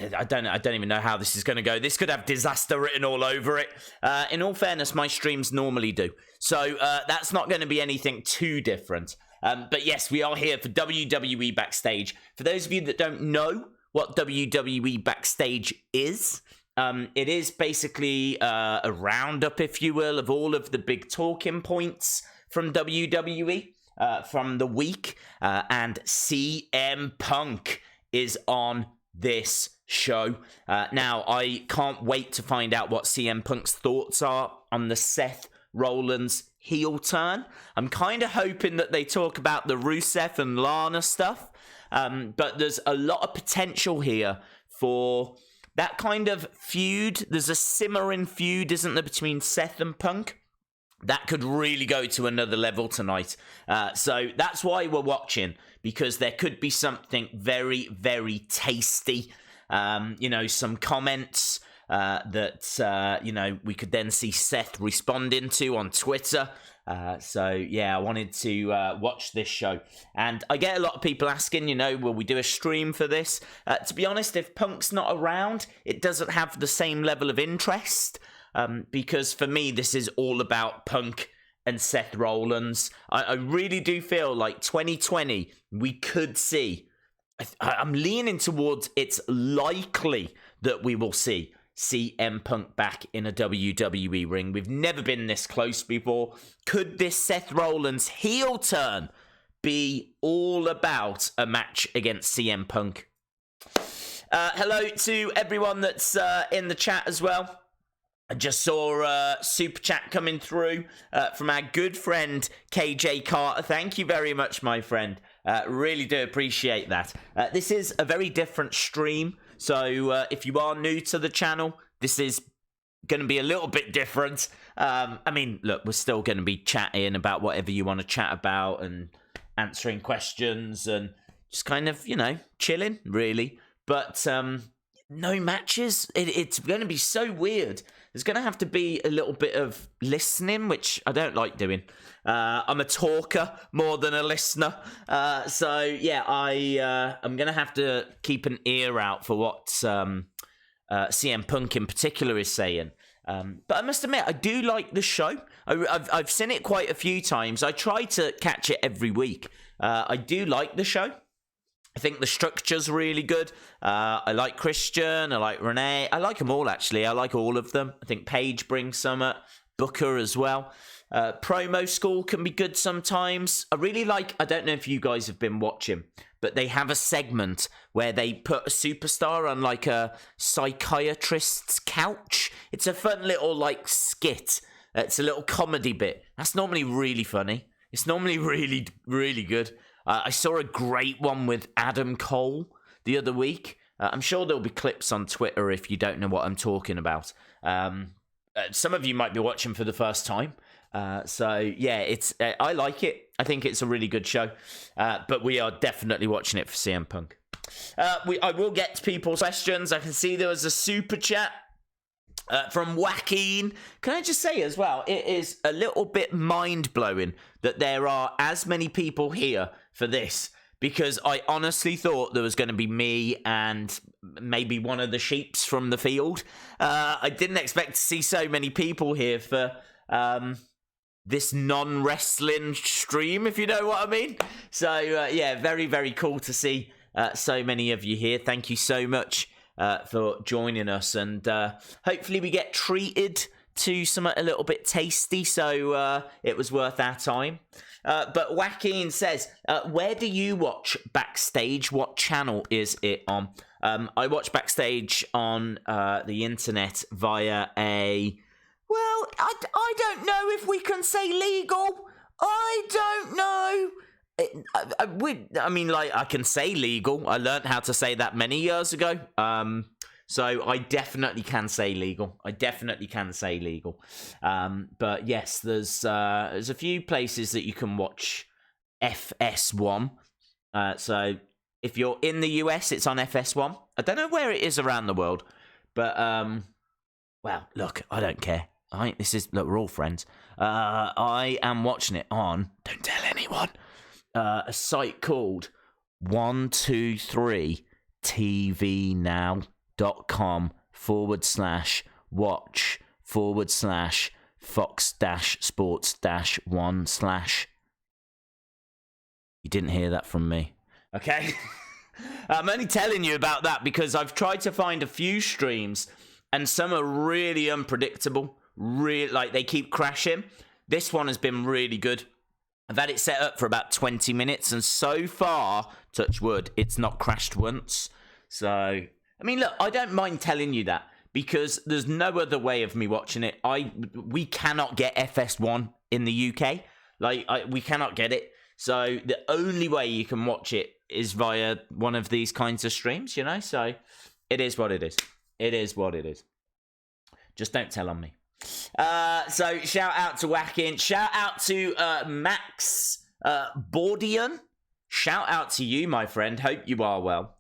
I don't even know how this is going to go. This could have disaster written all over it. In all fairness, my streams normally do. So that's not going to be anything too different. But yes, we are here for WWE Backstage. For those of you that don't know what WWE Backstage is, it is basically a roundup, if you will, of all of the big talking points from WWE from the week. And CM Punk is on this show. Now, I can't wait to find out what CM Punk's thoughts are on the Seth Rollins heel turn. I'm kind of hoping that they talk about the Rusev and Lana stuff, but there's a lot of potential here for that kind of feud. There's a simmering feud, isn't there, between Seth and Punk? That could really go to another level tonight. So that's why we're watching, because there could be something very, very tasty. Some comments that, we could then see Seth responding to on Twitter. I wanted to watch this show. And I get a lot of people asking, will we do a stream for this? To be honest, if Punk's not around, it doesn't have the same level of interest. Because for me, this is all about Punk and Seth Rollins. I really do feel like 2020, we could see. I'm leaning towards it's likely that we will see CM Punk back in a WWE ring. We've never been this close before. Could this Seth Rollins heel turn be all about a match against CM Punk? Hello to everyone that's in the chat as well. I just saw a super chat coming through from our good friend KJ Carter. Thank you very much, my friend. Really do appreciate that. This is a very different stream. So if you are new to the channel, this is going to be a little bit different. Look, we're still going to be chatting about whatever you want to chat about and answering questions and just kind of, chilling, really. But no matches. It's going to be so weird. There's going to have to be a little bit of listening, which I don't like doing. I'm a talker more than a listener. I'm going to have to keep an ear out for what CM Punk in particular is saying. But I must admit, I do like the show. I've seen it quite a few times. I try to catch it every week. I do like the show. I think the structure's really good. I like Christian. I like Renee. I like them all, actually. I like all of them. I think Paige brings some. Booker as well. Promo School can be good sometimes. I really like, I don't know if you guys have been watching, but they have a segment where they put a superstar on like a psychiatrist's couch. It's a fun little skit. It's a little comedy bit. That's normally really funny. It's normally really, really good. I saw a great one with Adam Cole the other week. I'm sure there'll be clips on Twitter if you don't know what I'm talking about. Some of you might be watching for the first time. It's I like it. I think it's a really good show. But we are definitely watching it for CM Punk. I will get to people's questions. I can see there was a super chat from Joaquin. Can I just say as well, it is a little bit mind-blowing that there are as many people here for this, because I honestly thought there was going to be me and maybe one of the sheeps from the field. I didn't expect to see so many people here for this non-wrestling stream, if you know what I mean. So, very, very cool to see so many of you here. Thank you so much for joining us, and hopefully we get treated to something a little bit tasty, so it was worth our time. But Joaquin says, where do you watch Backstage? What channel is it on? I watch Backstage on the internet via I don't know if we can say legal. I don't know. I can say legal. I learned how to say that many years ago. So I definitely can say legal. But yes, there's a few places that you can watch FS1. So if you're in the US, it's on FS1. I don't know where it is around the world, but look, I don't care. We're all friends. I am watching it on, don't tell anyone, a site called 123tvnow.com. youtube.com/watch/fox-sports-1/ You didn't hear that from me. Okay? I'm only telling you about that because I've tried to find a few streams and some are really unpredictable. Like they keep crashing. This one has been really good. I've had it set up for about 20 minutes and so far, touch wood, it's not crashed once. So, I mean, look, I don't mind telling you that because there's no other way of me watching it. We cannot get FS1 in the UK. We cannot get it. So the only way you can watch it is via one of these kinds of streams, you know? So it is what it is. It is what it is. Just don't tell on me. So shout out to Whackin. Shout out to Max Bordian. Shout out to you, my friend. Hope you are well.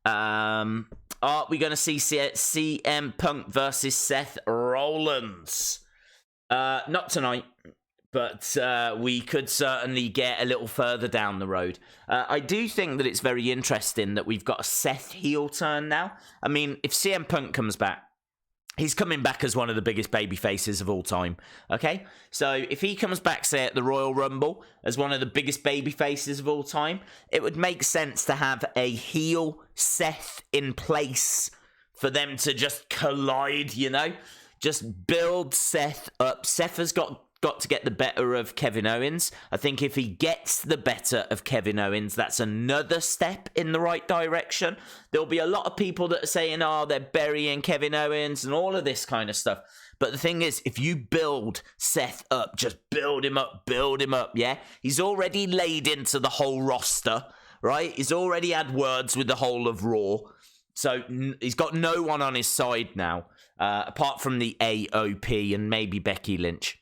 Are we going to see CM Punk versus Seth Rollins? Not tonight. But we could certainly get a little further down the road. I do think that it's very interesting that we've got a Seth heel turn now. I mean, if CM Punk comes back, he's coming back as one of the biggest baby faces of all time. Okay? So if he comes back, say, at the Royal Rumble as one of the biggest baby faces of all time, it would make sense to have a heel Seth in place for them to just collide, you know? Just build Seth up. Seth has got to get the better of Kevin Owens. I think if he gets the better of Kevin Owens, that's another step in the right direction. There'll be a lot of people that are saying, oh, they're burying Kevin Owens and all of this kind of stuff. But the thing is, if you build Seth up, just build him up, yeah? He's already laid into the whole roster, right? He's already had words with the whole of Raw. So he's got no one on his side now, apart from the AOP and maybe Becky Lynch.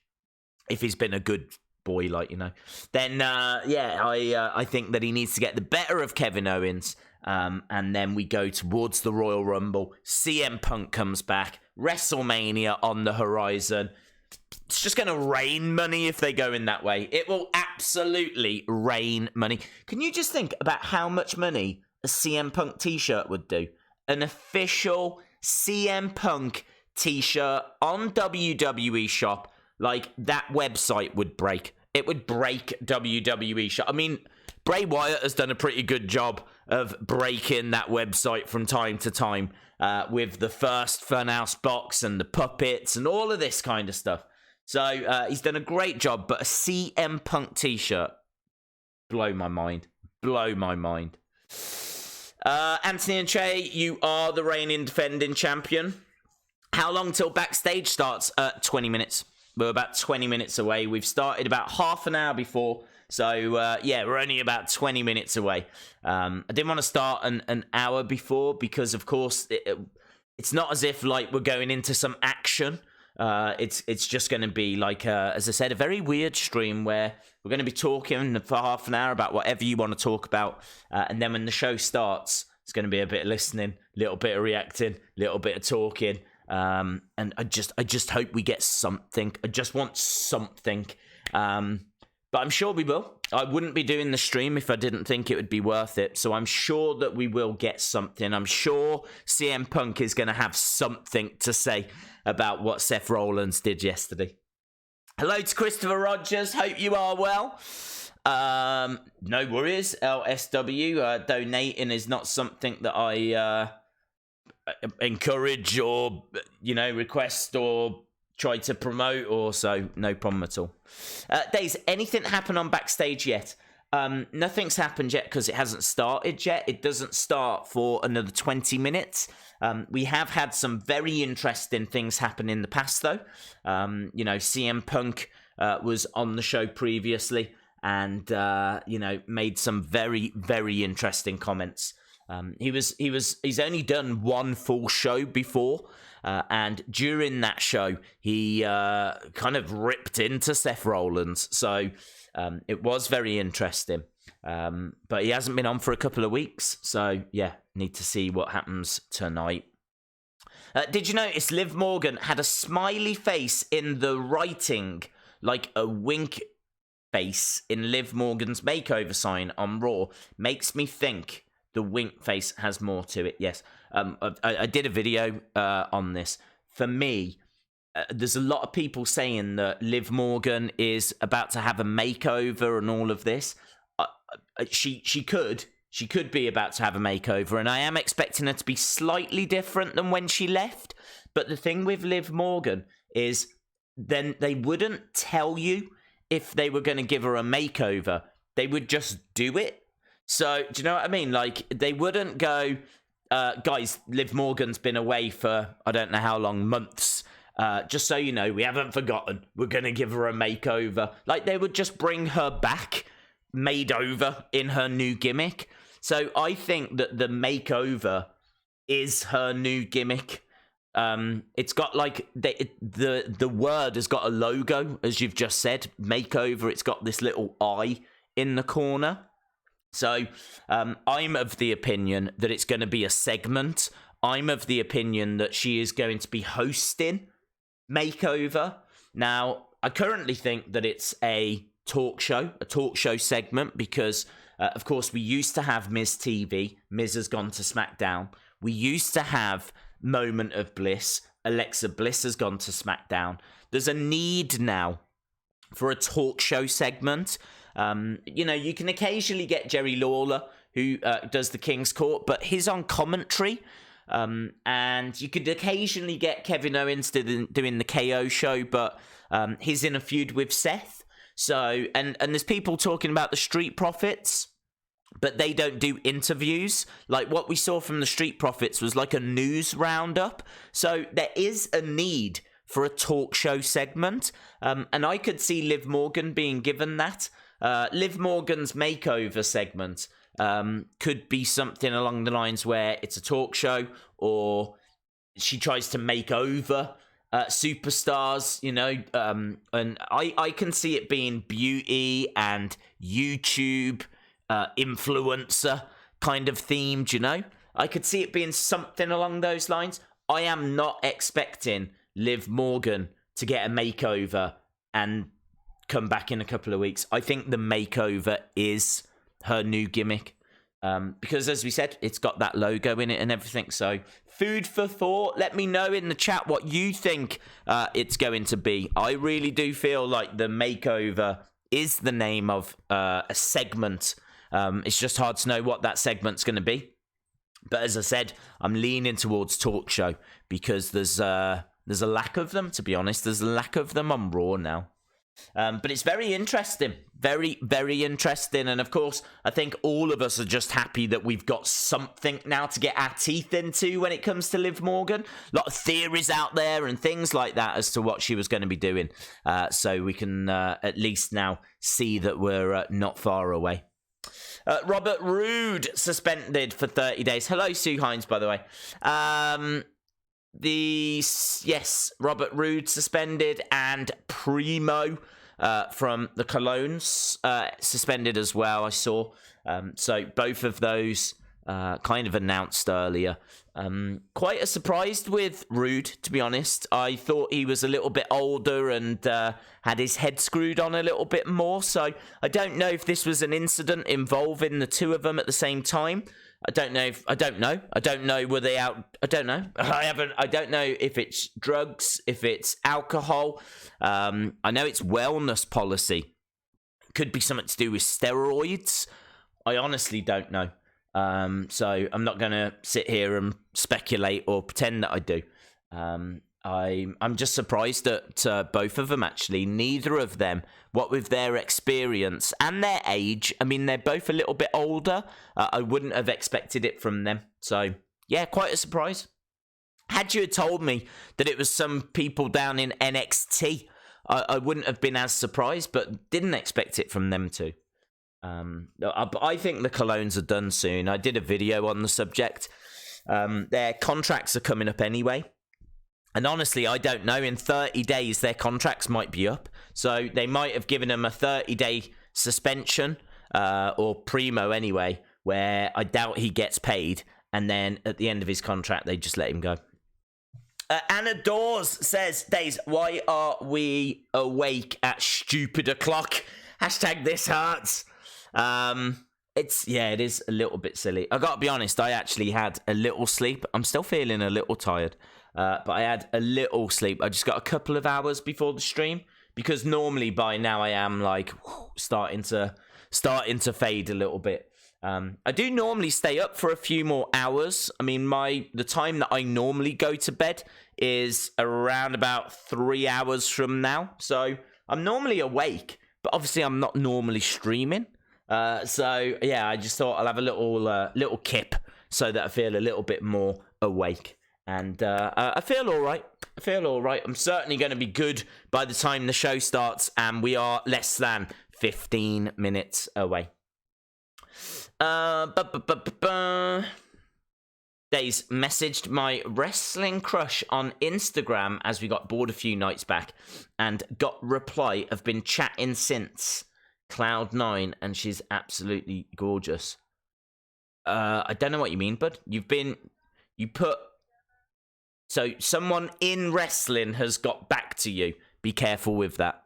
If he's been a good boy, like, you know, then, I think that he needs to get the better of Kevin Owens. And then we go towards the Royal Rumble. CM Punk comes back. WrestleMania on the horizon. It's just going to rain money if they go in that way. It will absolutely rain money. Can you just think about how much money a CM Punk t-shirt would do? An official CM Punk t-shirt on WWE Shop. Like, that website would break. It would break WWE Shop. I mean, Bray Wyatt has done a pretty good job of breaking that website from time to time with the first Funhouse box and the puppets and all of this kind of stuff. So, he's done a great job, but a CM Punk t-shirt, blow my mind. Blow my mind. Anthony and Che, you are the reigning defending champion. How long till backstage starts? 20 minutes. We're about 20 minutes away. We've started about half an hour before. So, we're only about 20 minutes away. I didn't want to start an hour before because, of course, it's not as if, like, we're going into some action. It's just going to be, like, as I said, a very weird stream where we're going to be talking for half an hour about whatever you want to talk about. And then when the show starts, it's going to be a bit of listening, a little bit of reacting, a little bit of talking. And I just hope we get something. I just want something. But I'm sure we will. I wouldn't be doing the stream if I didn't think it would be worth it. So I'm sure that we will get something. I'm sure CM Punk is going to have something to say about what Seth Rollins did yesterday. Hello to Christopher Rogers. Hope you are well. No worries. LSW. Donating is not something that I encourage or, request or try to promote or so. No problem at all. Days, anything happen on Backstage yet? Nothing's happened yet because it hasn't started yet. It doesn't start for another 20 minutes. We have had some very interesting things happen in the past, though. CM Punk was on the show previously and, made some very, very interesting comments. He's only done one full show before, and during that show, he kind of ripped into Seth Rollins. So it was very interesting. But he hasn't been on for a couple of weeks. So, need to see what happens tonight. Did you notice Liv Morgan had a smiley face in the writing, like a wink face in Liv Morgan's makeover sign on Raw? Makes me think the wink face has more to it, yes. I did a video on this. For me, there's a lot of people saying that Liv Morgan is about to have a makeover and all of this. She could be about to have a makeover, and I am expecting her to be slightly different than when she left. But the thing with Liv Morgan is, then they wouldn't tell you if they were going to give her a makeover. They would just do it. So, do you know what I mean? Like, they wouldn't go, guys, Liv Morgan's been away for, I don't know how long, months. Just so you know, we haven't forgotten. We're going to give her a makeover. Like, they would just bring her back, made over in her new gimmick. So I think that the makeover is her new gimmick. It's got like the word has got a logo, as you've just said, makeover. It's got this little eye in the corner. So I'm of the opinion that it's going to be a segment. I'm of the opinion that she is going to be hosting Makeover. Now, I currently think that it's a talk show segment, because of course we used to have Miz TV. Miz has gone to SmackDown. We used to have Moment of Bliss. Alexa Bliss has gone to SmackDown. There's a need now for a talk show segment. You know, you can occasionally get Jerry Lawler, who does the King's Court, but he's on commentary. And you could occasionally get Kevin Owens doing the KO show, but he's in a feud with Seth. So, and there's people talking about the Street Profits, but they don't do interviews. Like, what we saw from the Street Profits was like a news roundup. So there is a need for a talk show segment. And I could see Liv Morgan being given that. Liv Morgan's makeover segment could be something along the lines where it's a talk show, or she tries to make over superstars, you know, and I can see it being beauty and YouTube influencer kind of themed, you know. I could see it being something along those lines. I am not expecting Liv Morgan to get a makeover and come back in a couple of weeks. I think the makeover is her new gimmick, because as we said, it's got that logo in it and everything. So food for thought. Let me know in the chat what you think it's going to be. I really do feel like the makeover is the name of a segment. It's just hard to know what that segment's going to be. But as I said, I'm leaning towards talk show, because there's a lack of them, to be honest. There's a lack of them on Raw now. But it's very interesting. Very, very interesting. And of course, I think all of us are just happy that we've got something now to get our teeth into when it comes to Liv Morgan. A lot of theories out there and things like that as to what she was going to be doing. So we can at least now see that we're not far away. Robert Roode suspended for 30 days. Hello, Sue Hines, by the way. Robert Roode suspended, and Primo from the Colognes suspended as well, I saw. So both of those kind of announced earlier. Quite a surprised with Roode, to be honest. I thought he was a little bit older and had his head screwed on a little bit more. So I don't know if this was an incident involving the two of them at the same time. I don't know. Were they out? I don't know. I don't know if it's drugs, if it's alcohol. I know it's wellness policy. Could be something to do with steroids. I honestly don't know. So I'm not going to sit here and speculate or pretend that I do. I'm just surprised at both of them, actually. Neither of them, what with their experience and their age, I mean, they're both a little bit older. I wouldn't have expected it from them. So, yeah, quite a surprise. Had you told me that it was some people down in NXT, I wouldn't have been as surprised, but didn't expect it from them too. I think the Colognes are done soon. I did a video on the subject. Their contracts are coming up anyway. And honestly, I don't know. In 30 days, their contracts might be up. So they might have given them a 30-day suspension, or Primo anyway, where I doubt he gets paid. And then at the end of his contract, they just let him go. Anna Dawes says, Days, why are we awake at stupid o'clock? Hashtag this hurts. it is a little bit silly. I gotta be honest, I actually had a little sleep. I'm still feeling a little tired, but I had a little sleep. I just got a couple of hours before the stream, because normally by now I am like starting to fade a little bit. I do normally stay up for a few more hours. I mean, the time that I normally go to bed is around about 3 hours from now. So I'm normally awake, but obviously I'm not normally streaming. So yeah, I just thought I'll have a little kip so that I feel a little bit more awake. And I feel all right. I'm certainly going to be good by the time the show starts, and we are less than 15 minutes away. Days messaged my wrestling crush on Instagram as we got bored a few nights back, and got reply, "I've been chatting since Cloud9, and she's absolutely gorgeous." I don't know what you mean, bud. So someone in wrestling has got back to you. Be careful with that,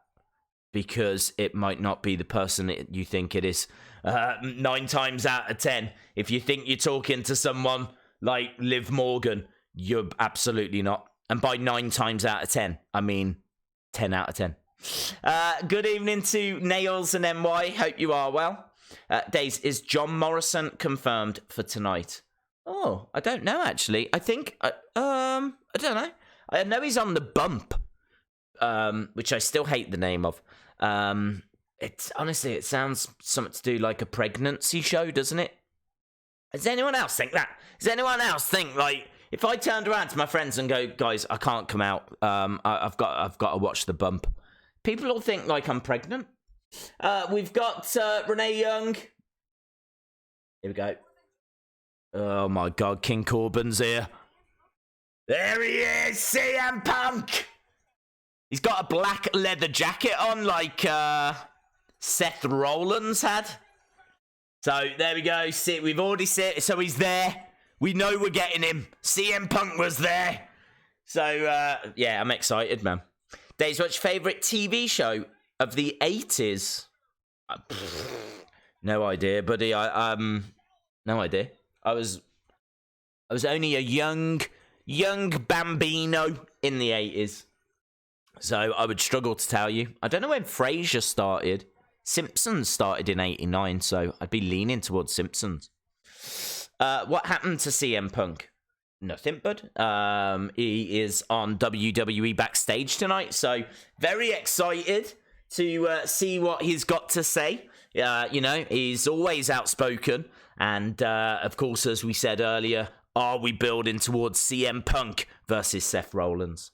because it might not be the person you think it is. 9 times out of 10, if you think you're talking to someone like Liv Morgan, you're absolutely not. And by 9 times out of 10, I mean 10 out of 10. Good evening to Nails and NY. Hope you are well. Days, is John Morrison confirmed for tonight? Oh, I don't know, actually. I think, I don't know. I know he's on the bump, which I still hate the name of. Honestly, it sounds something to do like a pregnancy show, doesn't it? Does anyone else think that? Does anyone else think, like, if I turned around to my friends and go, guys, I can't come out, I've got to watch the bump, people will think like I'm pregnant. We've got Renee Young. Here we go. Oh my God, King Corbin's here. There he is, CM Punk. He's got a black leather jacket on, like Seth Rollins had. So there we go. See, we've already seen. So he's there. We know we're getting him. CM Punk was there. So yeah, I'm excited, man. Days, what's your favorite TV show of the 80s? No idea, buddy. No idea. I was only a young bambino in the 80s. So I would struggle to tell you. I don't know when Frasier started. Simpsons started in 89, so I'd be leaning towards Simpsons. What happened to CM Punk? Nothing, bud. He is on WWE Backstage tonight, so very excited to see what he's got to say. You know, he's always outspoken, and of course, as we said earlier, are we building towards CM Punk versus Seth Rollins?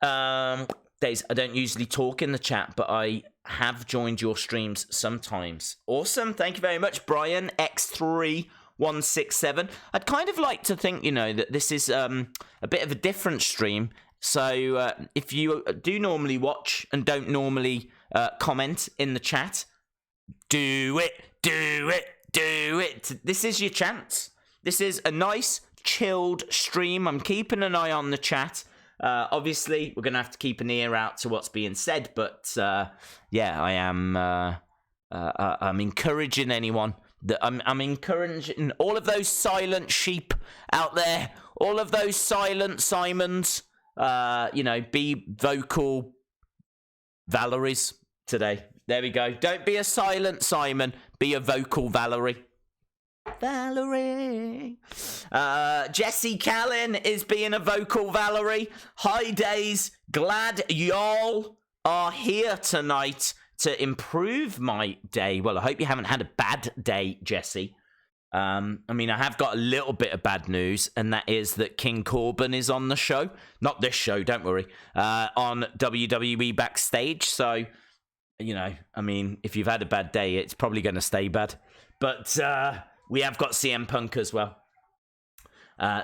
Days, I don't usually talk in the chat, but I have joined your streams sometimes. Awesome. Thank you very much, Brian X3167. I'd kind of like to think, you know, that this is a bit of a different stream. So if you do normally watch and don't normally comment in the chat, do it. This is your chance. This is a nice, chilled stream. I'm keeping an eye on the chat. Obviously, we're going to have to keep an ear out to what's being said, but yeah, I am. I'm encouraging anyone that I'm encouraging all of those silent sheep out there, all of those silent Simons. You know, be vocal Valeries today. There we go. Don't be a silent Simon. Be a vocal Valerie. Valerie. Jesse Callan is being a vocal Valerie. Hi, Days. Glad y'all are here tonight to improve my day. Well, I hope you haven't had a bad day, Jesse. I mean, I have got a little bit of bad news, and that is that King Corbin is on the show. Not this show, don't worry. On WWE Backstage. So, you know, I mean, if you've had a bad day, it's probably going to stay bad. But we have got CM Punk as well.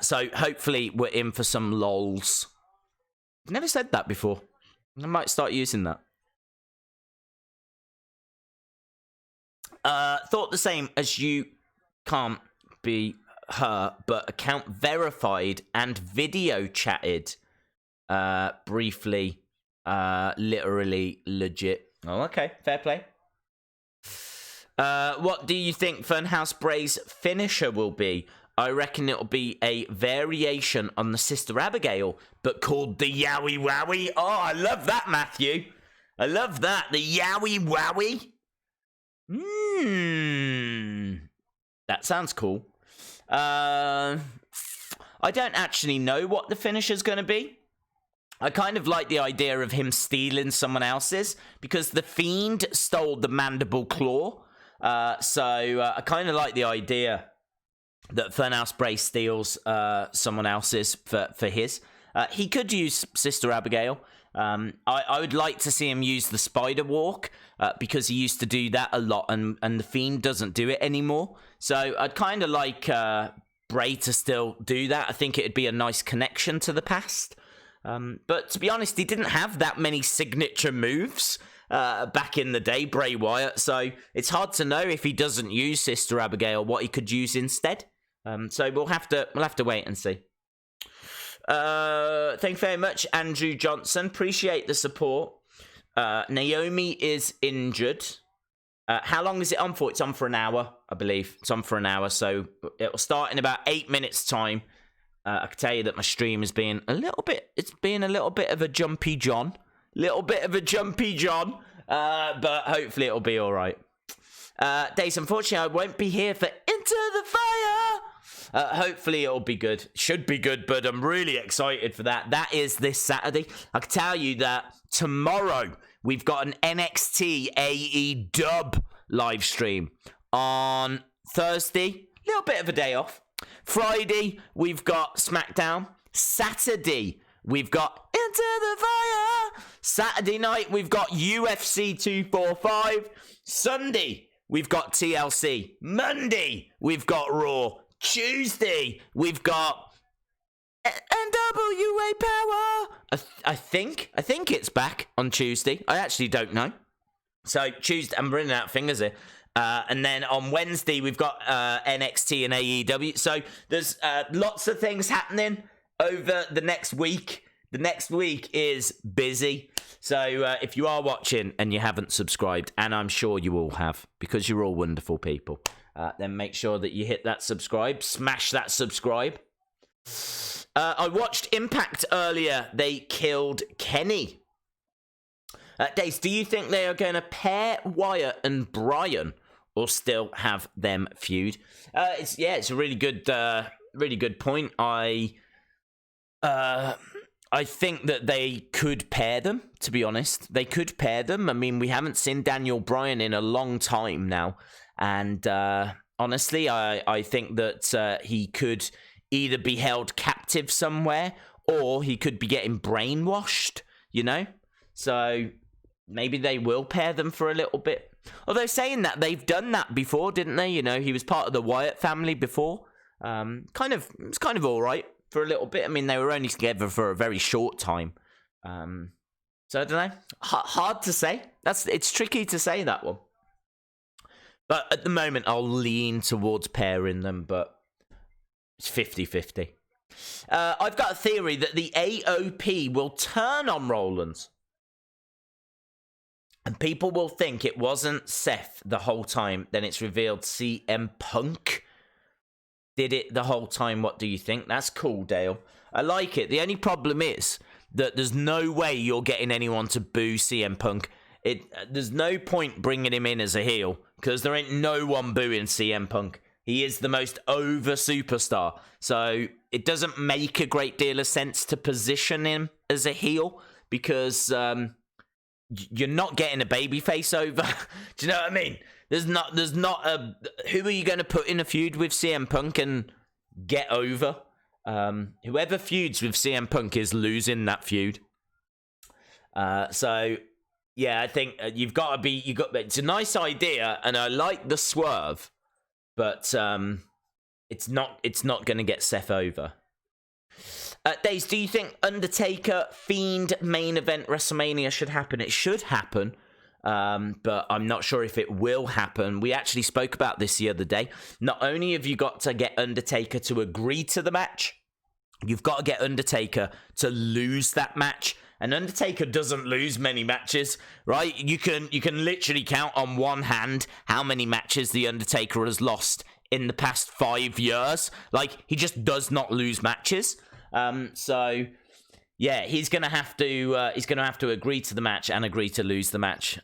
So hopefully we're in for some lols. I've never said that before. I might start using that. Thought the same as you. Can't be her, but account verified and video chatted briefly, literally legit. Oh, okay, fair play. What do you think Funhouse Bray's finisher will be? I reckon it'll be a variation on the Sister Abigail, but called the Yowie Wowie. Oh, I love that, Matthew. I love that. The Yowie Wowie. That sounds cool. I don't actually know what the finisher's going to be. I kind of like the idea of him stealing someone else's, because The Fiend stole the Mandible Claw. So I kind of like the idea that Funhouse Bray steals someone else's for his. He could use Sister Abigail. I would like to see him use the Spider Walk, because he used to do that a lot, and The Fiend doesn't do it anymore. So I'd kind of like Bray to still do that. I think it'd be a nice connection to the past. But to be honest, he didn't have that many signature moves back in the day, Bray Wyatt. So it's hard to know if he doesn't use Sister Abigail what he could use instead. So we'll have to wait and see. Thank you very much, Andrew Johnson. Appreciate the support. Naomi is injured. How long is it on for? It's on for an hour, I believe. It's on for an hour, so it'll start in about 8 minutes' time. I can tell you that my stream is being a little bit of a jumpy John. But hopefully it'll be all right. Days, unfortunately, I won't be here for Into the Fire. Hopefully it'll be good. Should be good, but I'm really excited for that. That is this Saturday. I can tell you that tomorrow we've got an NXT AEW live stream. On Thursday, a little bit of a day off. Friday, we've got SmackDown. Saturday, we've got Into the Fire. Saturday night, we've got UFC 245. Sunday, we've got TLC. Monday, we've got Raw. Tuesday, we've got NWA Power. I think it's back on Tuesday. I actually don't know. So Tuesday, I'm running out of fingers here. And then on Wednesday, we've got NXT and AEW. So there's lots of things happening over the next week. The next week is busy. So if you are watching and you haven't subscribed, and I'm sure you all have, because you're all wonderful people, then make sure that you hit that subscribe. Smash that subscribe. I watched Impact earlier. They killed Kenny. Dace, do you think they are going to pair Wyatt and Bryan, or still have them feud? It's a really good point. I think that they could pair them, to be honest. They could pair them. I mean, we haven't seen Daniel Bryan in a long time now. And honestly, I think that he could either be held captive somewhere, or he could be getting brainwashed, you know? So maybe they will pair them for a little bit. Although saying that, they've done that before, didn't they? You know, he was part of the Wyatt family before. It's kind of all right for a little bit. I mean, they were only together for a very short time. So I don't know. Hard to say. It's tricky to say, that one. But at the moment, I'll lean towards pairing them, but it's 50-50. I've got a theory that the AOP will turn on Rollins. And people will think it wasn't Seth the whole time. Then it's revealed CM Punk did it the whole time. What do you think? That's cool, Dale. I like it. The only problem is that there's no way you're getting anyone to boo CM Punk. There's no point bringing him in as a heel, because there ain't no one booing CM Punk. He is the most over superstar. So it doesn't make a great deal of sense to position him as a heel, because you're not getting a babyface over. Do you know what I mean? There's not a... Who are you going to put in a feud with CM Punk and get over? Whoever feuds with CM Punk is losing that feud. So, yeah, I think it's a nice idea, and I like the swerve, but it's not going to get Seth over. Daze, do you think Undertaker Fiend main event WrestleMania should happen? It should happen, but I'm not sure if it will happen. We actually spoke about this the other day. Not only have you got to get Undertaker to agree to the match, you've got to get Undertaker to lose that match And Undertaker doesn't lose many matches, right? You can literally count on one hand how many matches the Undertaker has lost in the past 5 years. Like, he just does not lose matches. So yeah, he's gonna have to agree to the match and agree to lose the match.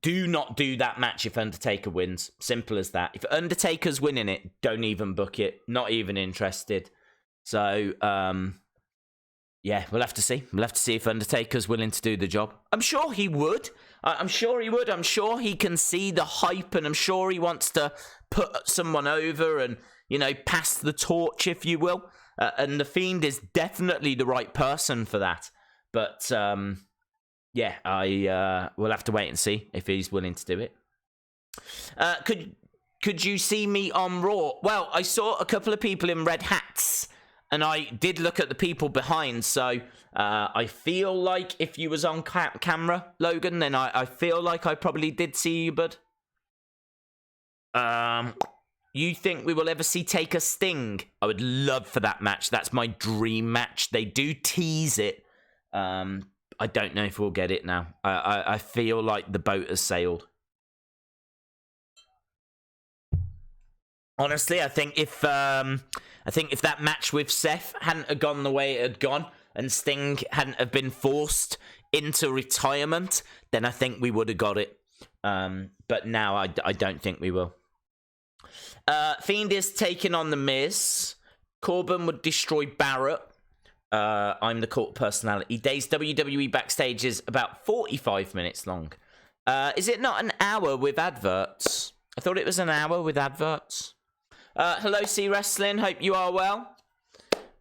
Do not do that match if Undertaker wins. Simple as that. If Undertaker's winning it, don't even book it. Not even interested. So, yeah, we'll have to see. We'll have to see if Undertaker's willing to do the job. I'm sure he would. I'm sure he would. I'm sure he can see the hype, and I'm sure he wants to put someone over and, you know, pass the torch, if you will. And The Fiend is definitely the right person for that. But, yeah, we'll have to wait and see if he's willing to do it. Could you see me on Raw? Well, I saw a couple of people in red hats, and I did look at the people behind, so I feel like if you was on camera, Logan, then I feel like I probably did see you, bud. You think we will ever see Taker Sting? I would love for that match. That's my dream match. They do tease it. I don't know if we'll get it now. I feel like the boat has sailed. Honestly, I think if that match with Seth hadn't have gone the way it had gone, and Sting hadn't have been forced into retirement, then I think we would have got it. But now I don't think we will. Fiend is taking on The Miz. Corbin would destroy Barrett. I'm the court personality. Days WWE Backstage is about 45 minutes long. Is it not an hour with adverts? I thought it was an hour with adverts. Hello, C Wrestling. Hope you are well.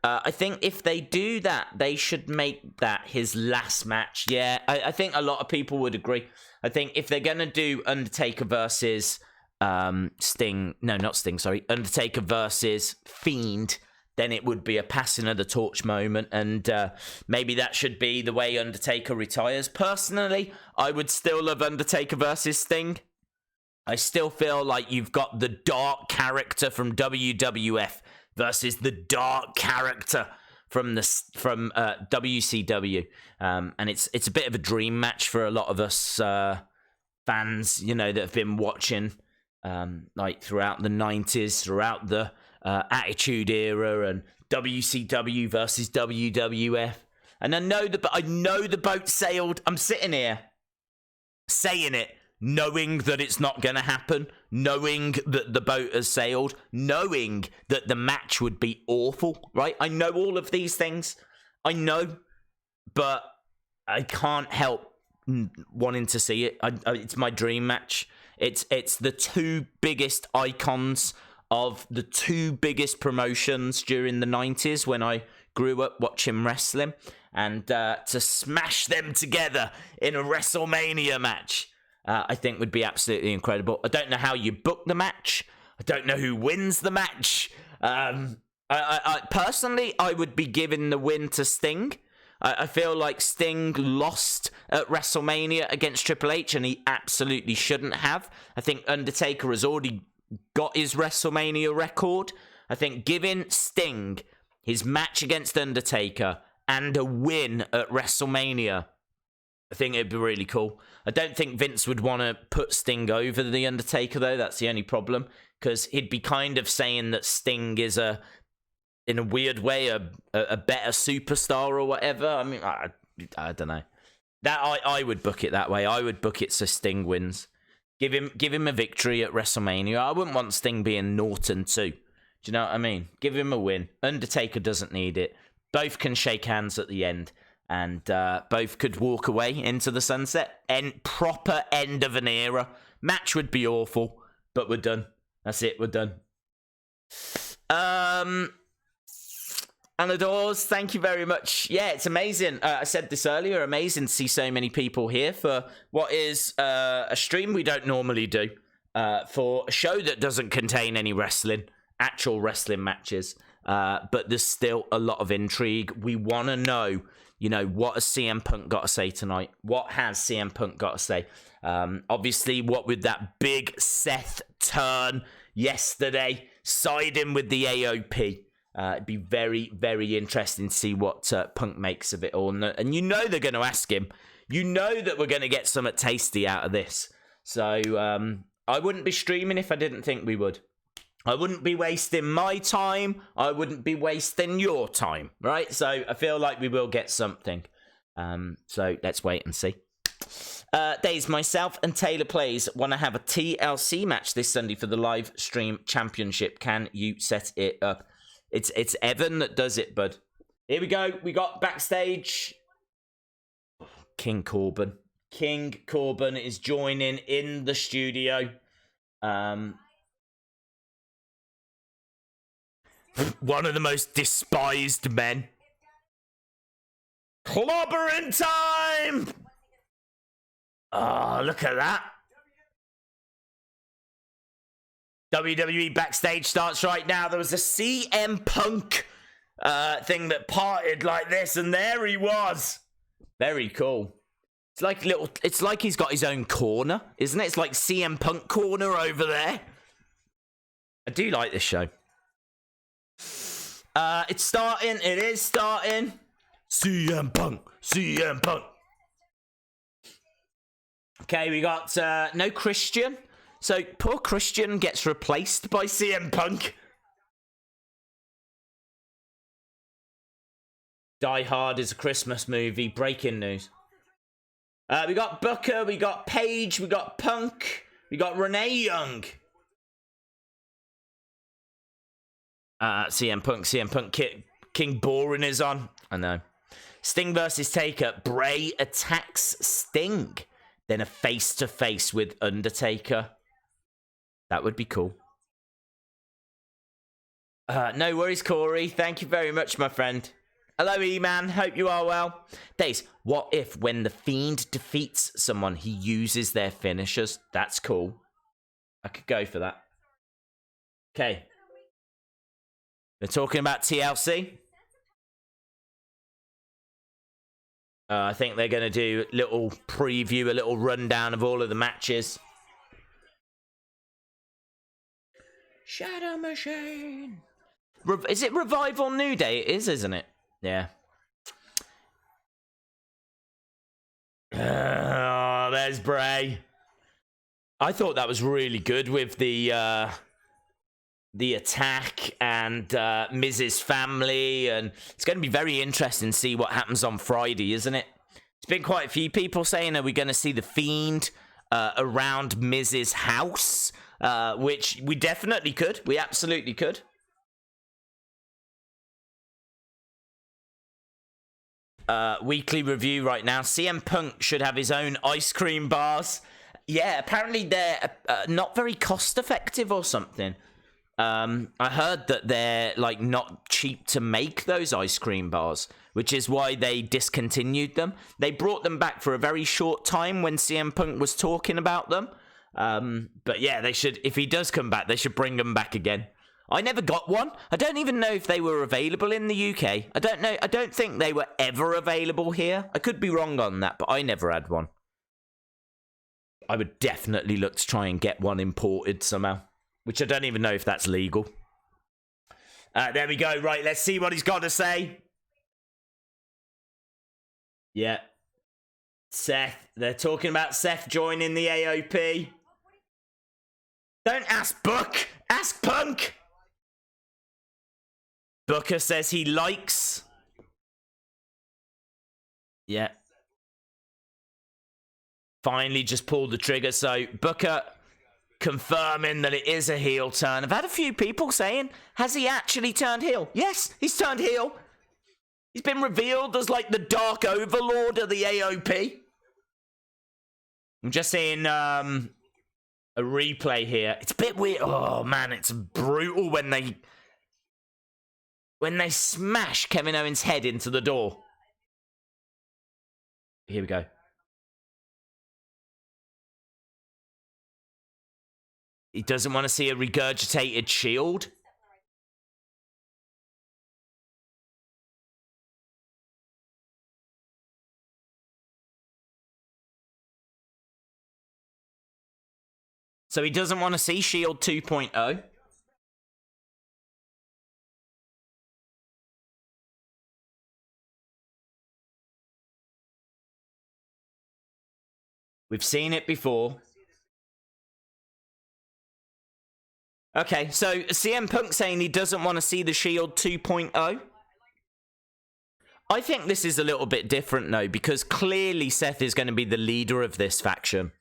I think if they do that, they should make that his last match. Yeah, I think a lot of people would agree. I think if they're going to do Undertaker versus Sting... No, not Sting, sorry. Undertaker versus Fiend... then it would be a passing of the torch moment, and maybe that should be the way Undertaker retires. Personally, I would still love Undertaker versus Sting. I still feel like you've got the dark character from WWF versus the dark character from WCW, and it's a bit of a dream match for a lot of us fans, you know, that have been watching like throughout the 90s, throughout the Attitude Era, and WCW versus WWF. And I know the boat sailed. I'm sitting here saying it, knowing that it's not going to happen, knowing that the boat has sailed, knowing that the match would be awful, right? I know all of these things. I know, but I can't help wanting to see it. It's my dream match. It's the two biggest icons of the two biggest promotions during the 90s when I grew up watching wrestling, and to smash them together in a WrestleMania match, I think would be absolutely incredible. I don't know how you book the match. I don't know who wins the match. I personally, I would be giving the win to Sting. I feel like Sting lost at WrestleMania against Triple H, and he absolutely shouldn't have. I think Undertaker has already got his WrestleMania record. I think giving Sting his match against Undertaker and a win at WrestleMania, I think it'd be really cool. I don't think Vince would want to put Sting over the Undertaker, though. That's the only problem, because he'd be kind of saying that Sting is in a weird way, a better superstar or whatever. I mean, I don't know. That I would book it that way. I would book it so Sting wins. Give him a victory at WrestleMania. I wouldn't want Sting being Norton too. Do you know what I mean? Give him a win. Undertaker doesn't need it. Both can shake hands at the end, and both could walk away into the sunset. Proper end of an era. Match would be awful, but we're done. That's it. We're done. Anadors, thank you very much. Yeah, it's amazing. I said this earlier, amazing to see so many people here for what is a stream we don't normally do, for a show that doesn't contain any actual wrestling matches, but there's still a lot of intrigue. We want to know, you know, what has CM Punk got to say tonight? What has CM Punk got to say? Obviously, what with that big Seth turn yesterday, siding with the AOP. It'd be very, very interesting to see what Punk makes of it all. And you know they're going to ask him. You know that we're going to get something tasty out of this. So I wouldn't be streaming if I didn't think we would. I wouldn't be wasting my time. I wouldn't be wasting your time, right? So I feel like we will get something. So let's wait and see. Days, myself and Taylor Plays want to have a TLC match this Sunday for the live stream championship. Can you set it up? It's Evan that does it, bud. Here we go. We got backstage. King Corbin. King Corbin is joining in the studio. One of the most despised men. Clobbering time! Oh, look at that. WWE Backstage starts right now. There was a CM Punk thing that parted like this, and there he was. Very cool. It's like he's got his own corner, isn't it? It's like CM Punk corner over there. I do like this show. It's starting. It is starting. CM Punk. CM Punk. Okay, we got no Christian. So poor Christian gets replaced by CM Punk. Die Hard is a Christmas movie. Breaking news. We got Booker, we got Paige, we got Punk, we got Renee Young. CM Punk, King Boring is on. I know. Sting versus Taker. Bray attacks Sting. Then a face-to-face with Undertaker. That would be cool. No worries, Corey. Thank you very much, my friend. Hello, E-Man. Hope you are well. Days, what if when the Fiend defeats someone, he uses their finishers? That's cool. I could go for that. Okay. They're talking about TLC. I think they're going to do a little preview, a little rundown of all of the matches. Shadow Machine. Is it Revival New Day? It is, isn't it? Yeah. Oh, there's Bray. I thought that was really good with the attack and Miz's family, and it's going to be very interesting to see what happens on Friday, isn't it? It's been quite a few people saying, are we going to see the Fiend around Miz's house? Which we definitely could. We absolutely could. Weekly review right now. CM Punk should have his own ice cream bars. Yeah, apparently they're not very cost effective or something. I heard that they're like not cheap to make those ice cream bars, which is why they discontinued them. They brought them back for a very short time when CM Punk was talking about them. But yeah, they should, if he does come back, they should bring them back again. I never got one. I don't even know if they were available in the UK. I don't know. I don't think they were ever available here. I could be wrong on that, but I never had one. I would definitely look to try and get one imported somehow, which I don't even know if that's legal. There we go. Right, let's see what he's got to say. Yeah. Seth. They're talking about Seth joining the AOP. Don't ask Book. Ask Punk. Booker says he likes. Yeah. Finally just pulled the trigger. So Booker confirming that it is a heel turn. I've had a few people saying, has he actually turned heel? Yes, he's turned heel. He's been revealed as like the Dark Overlord of the AOP. I'm just seeing a replay here. It's a bit weird. Oh man, it's brutal when they smash Kevin Owens' head into the door. Here we go. He doesn't want to see a regurgitated Shield. So he doesn't want to see Shield 2.0. We've seen it before. Okay, so CM Punk saying he doesn't want to see the Shield 2.0. I think this is a little bit different, though, because clearly Seth is going to be the leader of this faction.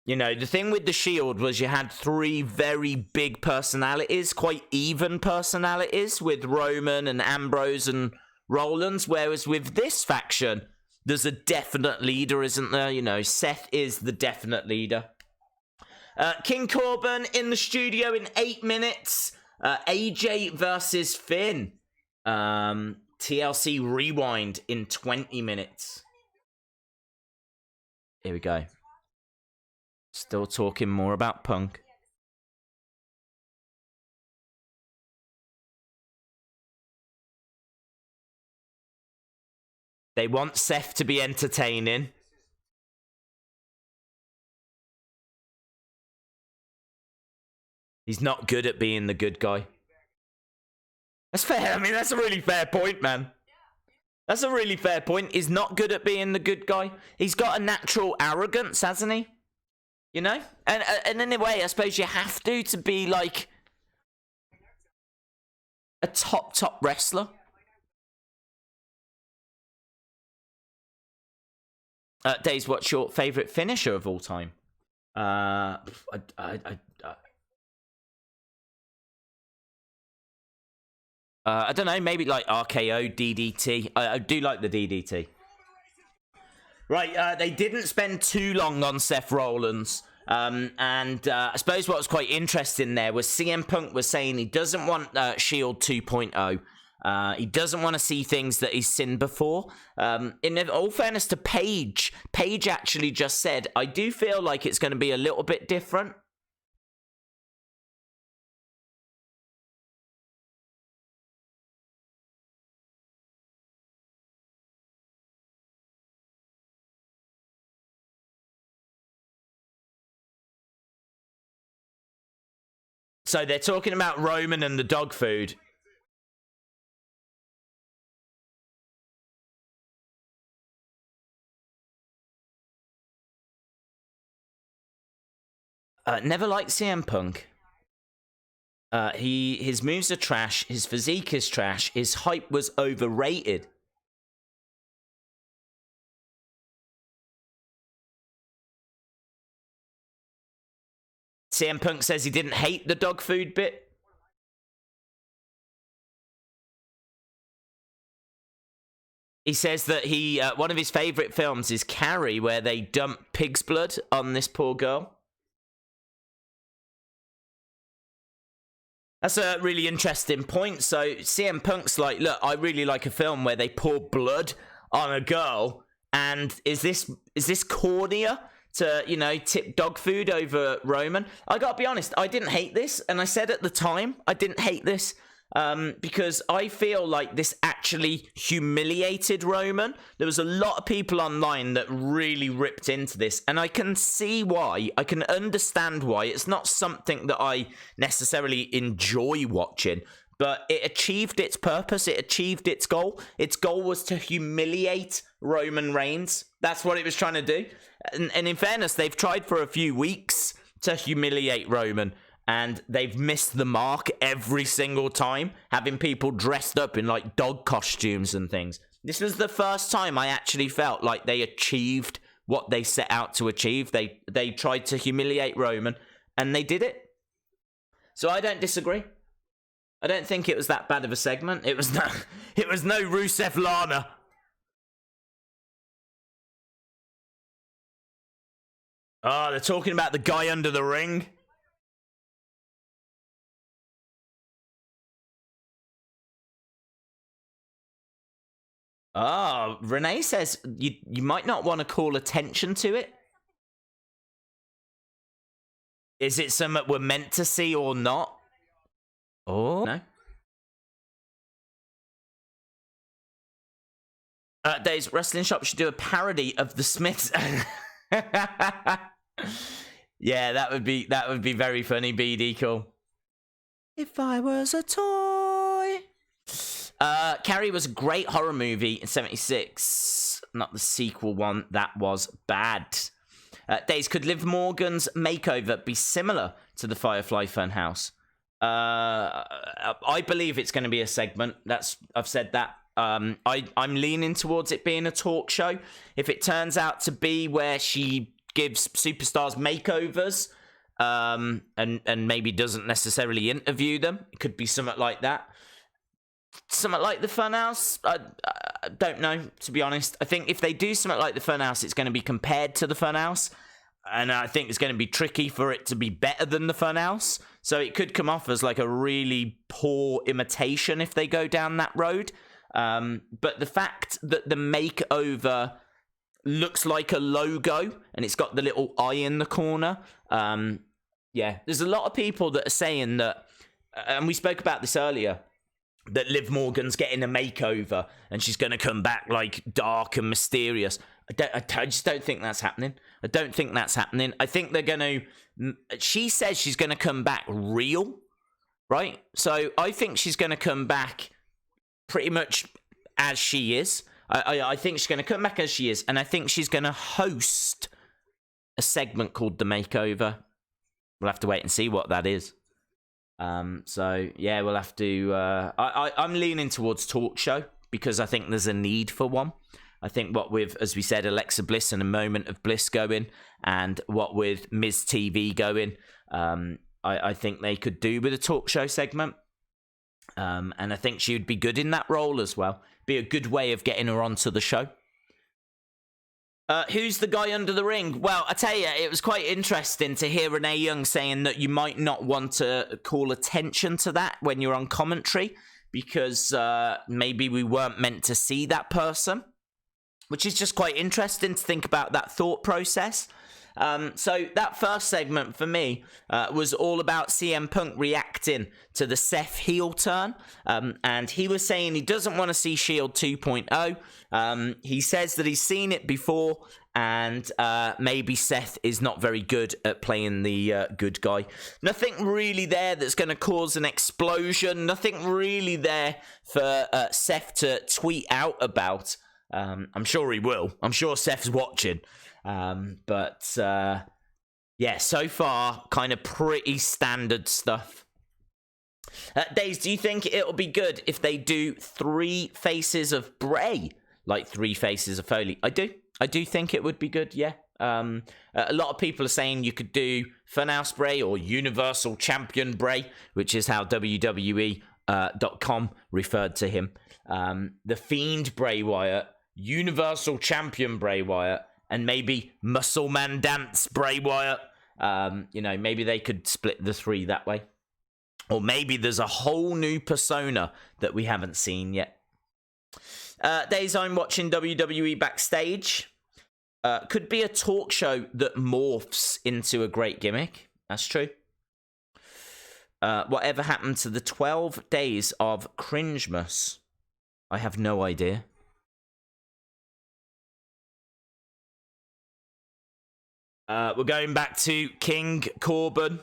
You know, the thing with the Shield was you had 3 very big personalities, quite even personalities, with Roman and Ambrose and Rollins, whereas with this faction, there's a definite leader, isn't there? You know, Seth is the definite leader. King Corbin in the studio in 8 minutes. AJ versus Finn. TLC Rewind in 20 minutes. Here we go. Still talking more about Punk. They want Seth to be entertaining. He's not good at being the good guy. That's fair. I mean, that's a really fair point, man. That's a really fair point. He's not good at being the good guy. He's got a natural arrogance, hasn't he? You know? And in a way, I suppose you have to be, like, a top wrestler. Daze, what's your favourite finisher of all time? I don't know, maybe like RKO, DDT. I do like the DDT. Right, they didn't spend too long on Seth Rollins. And I suppose what was quite interesting there was CM Punk was saying he doesn't want Shield 2.0. He doesn't want to see things that he's seen before. In all fairness to Paige, Paige actually just said, I do feel like it's going to be a little bit different. So they're talking about Roman and the dog food. Never liked CM Punk. His moves are trash. His physique is trash. His hype was overrated. CM Punk says he didn't hate the dog food bit. He says that one of his favorite films is Carrie, where they dump pig's blood on this poor girl. That's a really interesting point. So CM Punk's like, look, I really like a film where they pour blood on a girl, and is this cornier to, you know, tip dog food over Roman? I gotta be honest, I didn't hate this, and I said at the time I didn't hate this because I feel like this actually humiliated Roman. There was a lot of people online that really ripped into this, and I can see why. I can understand why. It's not something that I necessarily enjoy watching, but it achieved its purpose. It achieved its goal. Its goal was to humiliate Roman Reigns. That's what it was trying to do. And in fairness, they've tried for a few weeks to humiliate Roman, and they've missed the mark every single time, having people dressed up in like dog costumes and things. This was the first time I actually felt like they achieved what they set out to achieve. They tried to humiliate Roman, and they did it. So I don't disagree. I don't think it was that bad of a segment. It was no Rusev Lana. Oh, they're talking about the guy under the ring. Oh, Renee says you might not want to call attention to it. Is it something we're meant to see or not? Oh, no. Dave's Wrestling Shop should do a parody of the Smiths. Yeah, that would be very funny, BD. Cool. If I was a toy. Carrie was a great horror movie in '76. Not the sequel one. That was bad. Days, could Liv Morgan's makeover be similar to the Firefly Funhouse? I believe it's going to be a segment. I've said that. I'm leaning towards it being a talk show. If it turns out to be where she gives superstars makeovers, and maybe doesn't necessarily interview them, it could be something like that. Something like the Funhouse, I don't know, to be honest. I think if they do something like the Funhouse, it's going to be compared to the Funhouse, and I think it's going to be tricky for it to be better than the Funhouse. So it could come off as like a really poor imitation if they go down that road. But the fact that the makeover looks like a logo and it's got the little eye in the corner, yeah, there's a lot of people that are saying that, and we spoke about this earlier, that Liv Morgan's getting a makeover and she's going to come back like dark and mysterious. I just don't think that's happening. I don't think that's happening. I think they're going to... She says she's going to come back real, right? So I think she's going to come back pretty much as she is. I think she's going to come back as she is, and I think she's going to host a segment called The Makeover. We'll have to wait and see what that is. So yeah, we'll have to. I'm leaning towards talk show because I think there's a need for one. I think what with, as we said, Alexa Bliss and a Moment of Bliss going, and what with Miz TV going, I think they could do with a talk show segment. And I think she would be good in that role as well. Be a good way of getting her onto the show. Who's the guy under the ring? Well, I tell you, it was quite interesting to hear Renee Young saying that you might not want to call attention to that when you're on commentary because maybe we weren't meant to see that person, which is just quite interesting to think about that thought process. So that first segment for me was all about CM Punk reacting to the Seth heel turn. And he was saying he doesn't want to see Shield 2.0. He says that he's seen it before and maybe Seth is not very good at playing the good guy. Nothing really there that's going to cause an explosion. Nothing really there for Seth to tweet out about. I'm sure he will. I'm sure Seth's watching. But yeah, so far, kind of pretty standard stuff. Days, do you think it'll be good if they do 3 faces of Bray, like 3 faces of Foley? I do think it would be good, yeah. A lot of people are saying you could do Funhouse Bray or Universal Champion Bray, which is how WWE.com referred to him. The Fiend Bray Wyatt, Universal Champion Bray Wyatt, and maybe Muscle Man Dance Bray Wyatt. You know, maybe they could split the 3 that way. Or maybe there's a whole new persona that we haven't seen yet. Days I'm watching WWE Backstage. Could be a talk show that morphs into a great gimmick. That's true. Whatever happened to the 12 days of Cringemas? I have no idea. We're going back to King Corbin.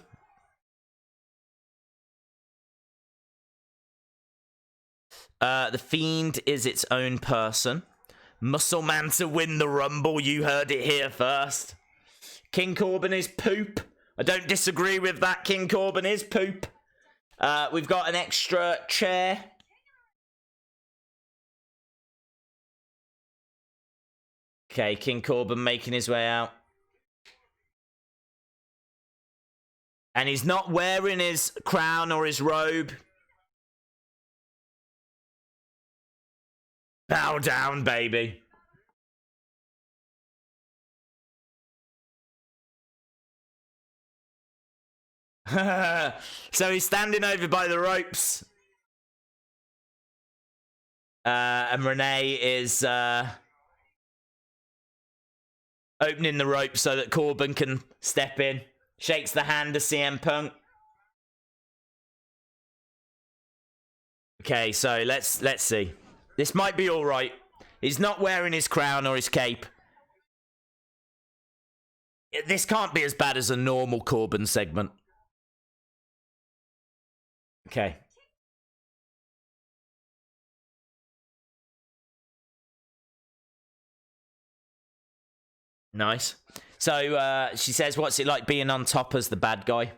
The Fiend is its own person. Muscle Man to win the Rumble. You heard it here first. King Corbin is poop. I don't disagree with that. King Corbin is poop. We've got an extra chair. Okay, King Corbin making his way out. And he's not wearing his crown or his robe. Bow down, baby. So he's standing over by the ropes. And Renee is opening the rope so that Corbin can step in. Shakes the hand of CM Punk. Okay, so let's see. This might be all right. He's not wearing his crown or his cape. This can't be as bad as a normal Corbin segment. Okay. Nice. So she says, what's it like being on top as the bad guy?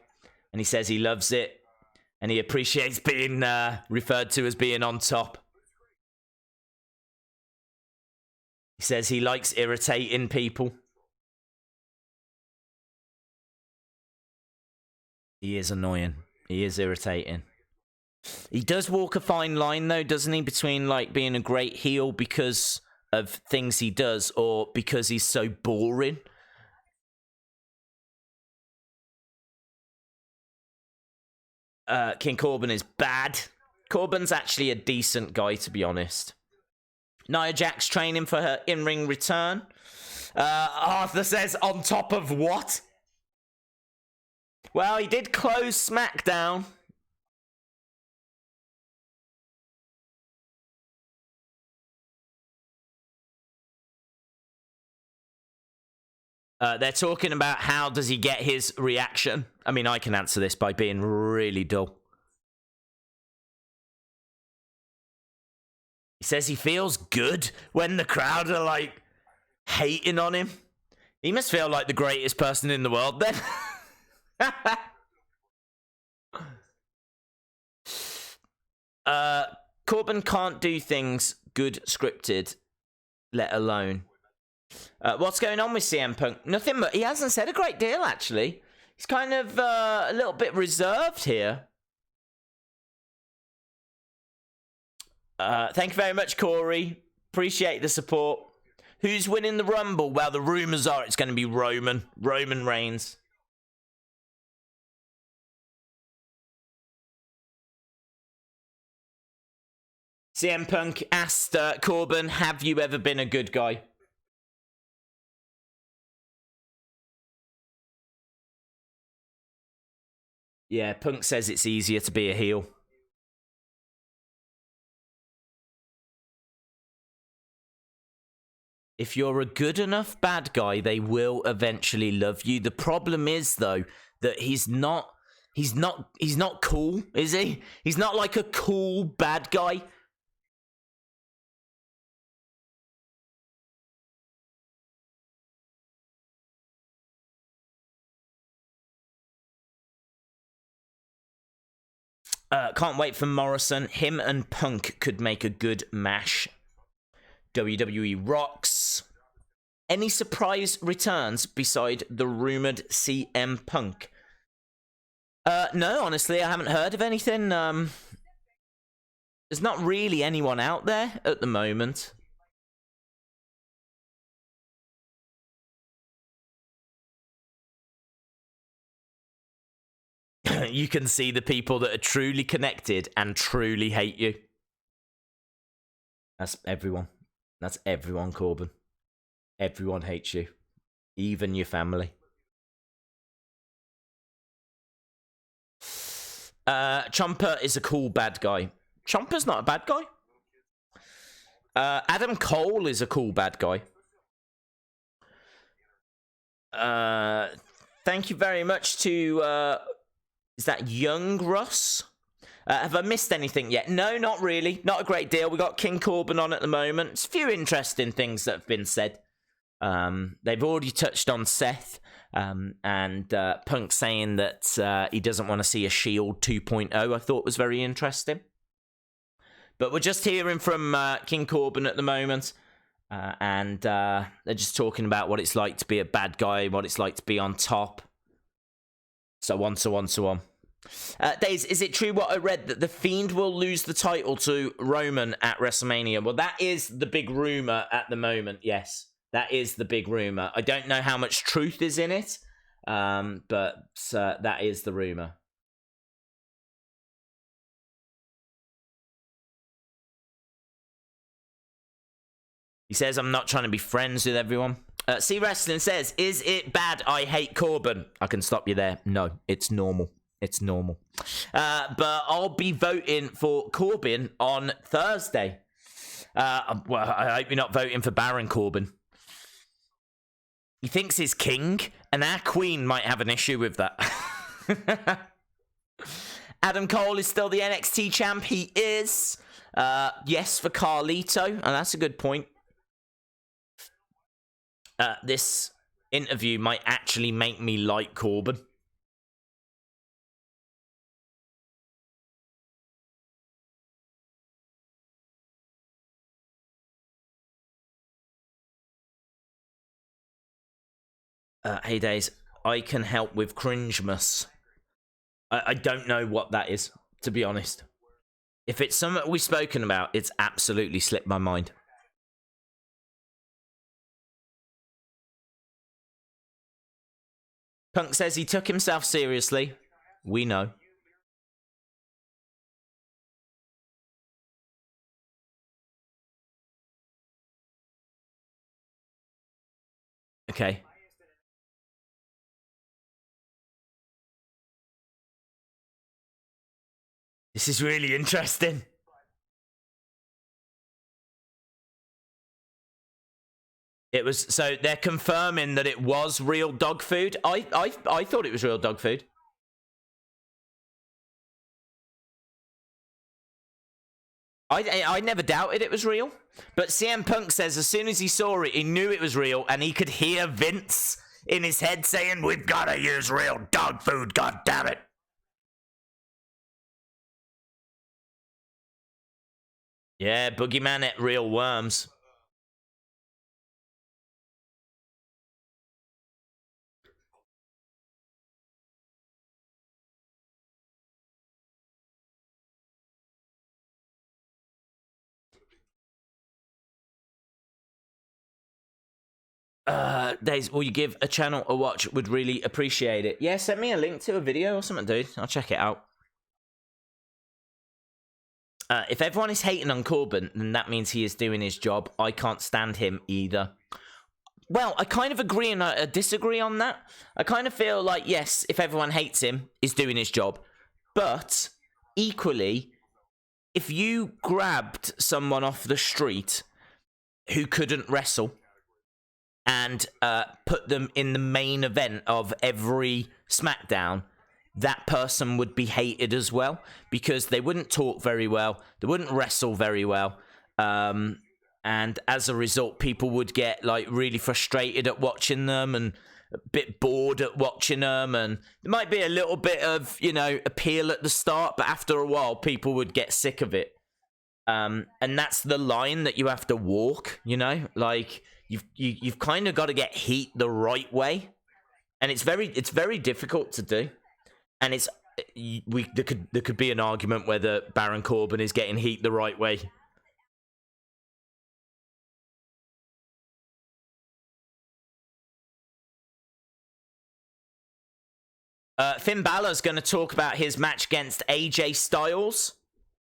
And he says he loves it. And he appreciates being referred to as being on top. He says he likes irritating people. He is annoying. He is irritating. He does walk a fine line, though, doesn't he? Between, like, being a great heel because of things he does or because he's so boring. King Corbin is bad. Corbin's actually a decent guy, to be honest. Nia Jax training for her in-ring return. Arthur says, on top of what? Well, he did close SmackDown. They're talking about how does he get his reaction. I mean, I can answer this by being really dull. He says he feels good when the crowd are, like, hating on him. He must feel like the greatest person in the world, then. Corbin can't do things good scripted, let alone. What's going on with CM Punk? Nothing, but he hasn't said a great deal, actually. He's kind of a little bit reserved here. Thank you very much, Corey. Appreciate the support. Who's winning the Rumble? Well, the rumors are it's going to be Roman Reigns. CM Punk asked Corbin, have you ever been a good guy? Yeah, Punk says it's easier to be a heel. If you're a good enough bad guy, they will eventually love you. The problem is, though, that he's not cool, is he? He's not like a cool bad guy. Can't wait for Morrison. Him and Punk could make a good mash. WWE rocks. Any surprise returns beside the rumored CM Punk? No, honestly, I haven't heard of anything. There's not really anyone out there at the moment. You can see the people that are truly connected and truly hate you. That's everyone. That's everyone, Corbin. Everyone hates you. Even your family. Ciampa is a cool bad guy. Ciampa's not a bad guy. Adam Cole is a cool bad guy. Thank you very much to... is that Young Russ? Have I missed anything yet? No, not really. Not a great deal. We got King Corbin on at the moment. It's a few interesting things that have been said. They've already touched on Seth and Punk saying that he doesn't want to see a Shield 2.0. I thought was very interesting. But we're just hearing from King Corbin at the moment. And they're just talking about what it's like to be a bad guy, what it's like to be on top. So on, so on, so on. Days, is it true what I read that The Fiend will lose the title to Roman at WrestleMania? Well, that is the big rumor at the moment, yes. That is the big rumor. I don't know how much truth is in it, but that is the rumor. He says, I'm not trying to be friends with everyone. C Wrestling says, is it bad I hate Corbin? I can stop you there. No, it's normal. It's normal. But I'll be voting for Corbin on Thursday. Well, I hope you're not voting for Baron Corbin. He thinks he's king, and our queen might have an issue with that. Adam Cole is still the NXT champ. He is. Yes, for Carlito, and that's a good point. This interview might actually make me like Corbin. Hey Days, I can help with cringemas. I don't know what that is, to be honest. If it's something we've spoken about, it's absolutely slipped my mind. Punk says he took himself seriously. We know. Okay. This is really interesting. It was, so they're confirming that it was real dog food. I thought it was real dog food. I never doubted it was real. But CM Punk says as soon as he saw it, he knew it was real, and he could hear Vince in his head saying, "We've got to use real dog food, god damn it." Yeah, Boogeyman ate real worms. Days, will you give a channel a watch? Would really appreciate it. Yeah, send me a link to a video or something, dude. I'll check it out. If everyone is hating on Corbin, then that means he is doing his job. I can't stand him either. Well, I kind of agree and I disagree on that. I kind of feel like, yes, if everyone hates him, he's doing his job. But, equally, if you grabbed someone off the street who couldn't wrestle and put them in the main event of every SmackDown, that person would be hated as well, because they wouldn't talk very well, they wouldn't wrestle very well, and as a result, people would get like really frustrated at watching them and a bit bored at watching them, and there might be a little bit of, you know, appeal at the start, but after a while, people would get sick of it. And that's the line that you have to walk, you know, like you've kind of got to get heat the right way, and it's very difficult to do. And there could be an argument whether Baron Corbin is getting heat the right way. Finn Balor's going to talk about his match against AJ Styles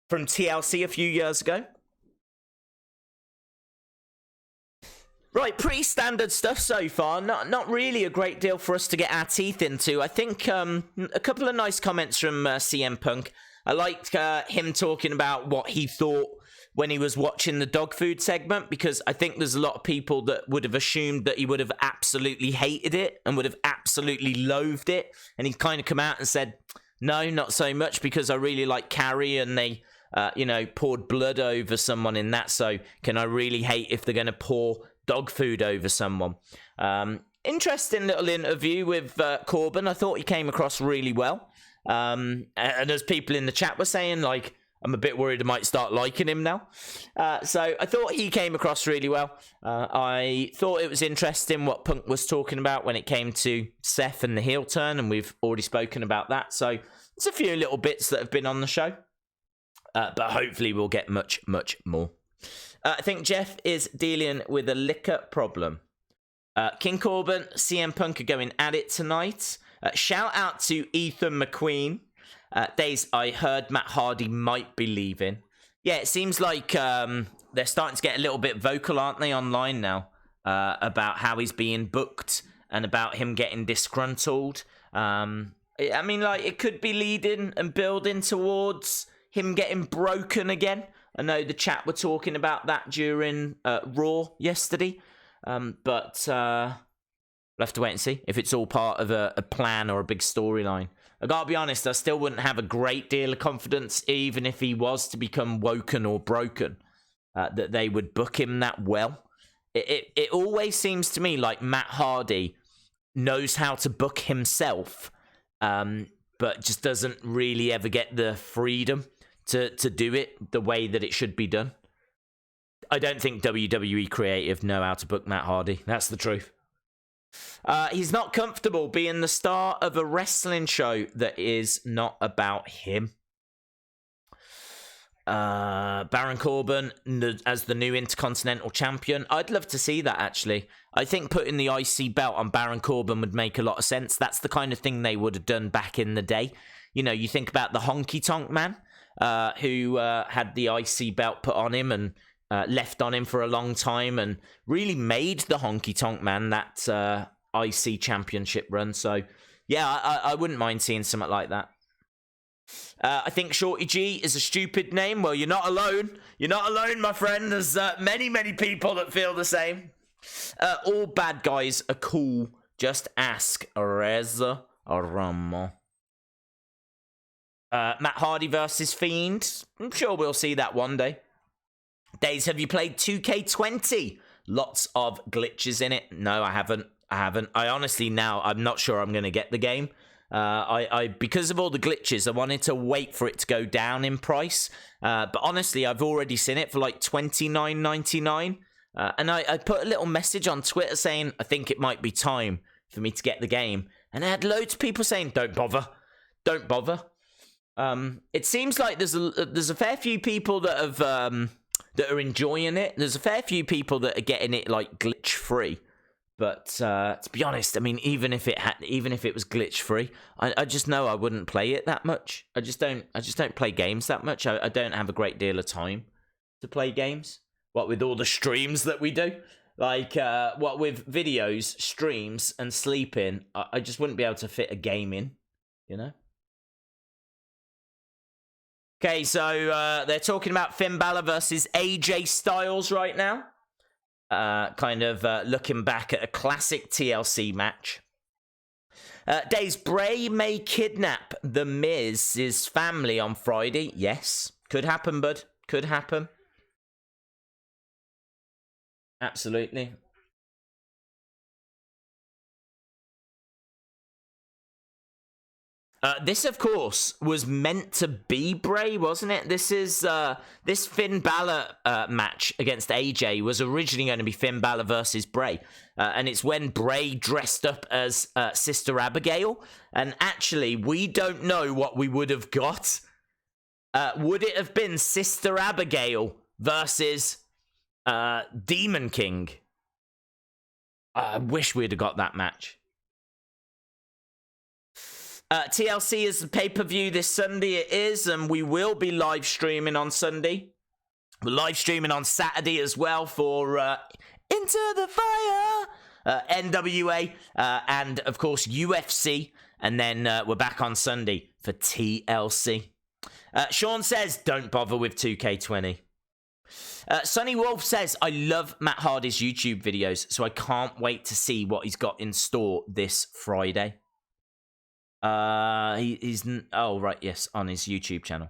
from TLC a few years ago. Right, pretty standard stuff so far. Not really a great deal for us to get our teeth into. I think a couple of nice comments from CM Punk. I liked him talking about what he thought when he was watching the dog food segment, because I think there's a lot of people that would have assumed that he would have absolutely hated it and would have absolutely loathed it. And he's kind of come out and said, no, not so much, because I really like Carrie and they, you know, poured blood over someone in that. So can I really hate if they're going to pour dog food over someone? Interesting little interview with Corbin. I thought he came across really well. And as people in the chat were saying, like, I'm a bit worried I might start liking him now. So I thought he came across really well. I thought it was interesting what Punk was talking about when it came to Seth and the heel turn, and we've already spoken about that. So there's a few little bits that have been on the show. But hopefully we'll get much, much more. I think Jeff is dealing with a liquor problem. King Corbin, CM Punk are going at it tonight. Shout out to Ethan McQueen. Days, I heard Matt Hardy might be leaving. Yeah, it seems like they're starting to get a little bit vocal, aren't they, online now, about how he's being booked and about him getting disgruntled. I mean, like, it could be leading and building towards him getting broken again. I know the chat were talking about that during Raw yesterday, but we'll have to wait and see if it's all part of a plan or a big storyline. I gotta be honest, I still wouldn't have a great deal of confidence, even if he was to become woken or broken, that they would book him that well. It always seems to me like Matt Hardy knows how to book himself, but just doesn't really ever get the freedom to do it the way that it should be done. I don't think WWE creative know how to book Matt Hardy. That's the truth. He's not comfortable being the star of a wrestling show that is not about him. Baron Corbin as the new Intercontinental Champion. I'd love to see that, actually. I think putting the IC belt on Baron Corbin would make a lot of sense. That's the kind of thing they would have done back in the day. You know, you think about the Honky Tonk Man, who had the IC belt put on him and left on him for a long time and really made the Honky Tonk Man that IC championship run. So, yeah, I wouldn't mind seeing something like that. I think Shorty G is a stupid name. Well, you're not alone. You're not alone, my friend. There's many, many people that feel the same. All bad guys are cool. Just ask Reza Ramo. Matt Hardy versus Fiend. I'm sure we'll see that one day. Days, have you played 2K20? Lots of glitches in it. No, I haven't. I honestly now, I'm not sure I'm going to get the game. I because of all the glitches, I wanted to wait for it to go down in price. But honestly, I've already seen it for like $29.99. And I put a little message on Twitter saying, I think it might be time for me to get the game. And I had loads of people saying, don't bother. Don't bother. It seems like there's a fair few people that have that are enjoying it. There's a fair few people that are getting it like glitch free. But to be honest, I mean, even if it was glitch free, I just know I wouldn't play it that much. I just don't play games that much. I don't have a great deal of time to play games. What with all the streams that we do, like what with videos, streams, and sleeping, I just wouldn't be able to fit a game in, you know. Okay, so they're talking about Finn Balor versus AJ Styles right now. Kind of looking back at a classic TLC match. Days, Bray may kidnap The Miz's family on Friday. Yes, could happen, bud. Could happen. Absolutely. This, of course, was meant to be Bray, wasn't it? This is this Finn Balor match against AJ was originally going to be Finn Balor versus Bray, and it's when Bray dressed up as Sister Abigail. And actually, we don't know what we would have got. Would it have been Sister Abigail versus Demon King? I wish we'd have got that match. TLC is the pay-per-view this Sunday. It is, and we will be live streaming on Sunday. We're live streaming on Saturday as well for Into the Fire, NWA, and of course UFC. And then we're back on Sunday for TLC. Sean says, don't bother with 2K20. Sonny Wolf says, I love Matt Hardy's YouTube videos, so I can't wait to see what he's got in store this Friday. He's right, yes, on his YouTube channel.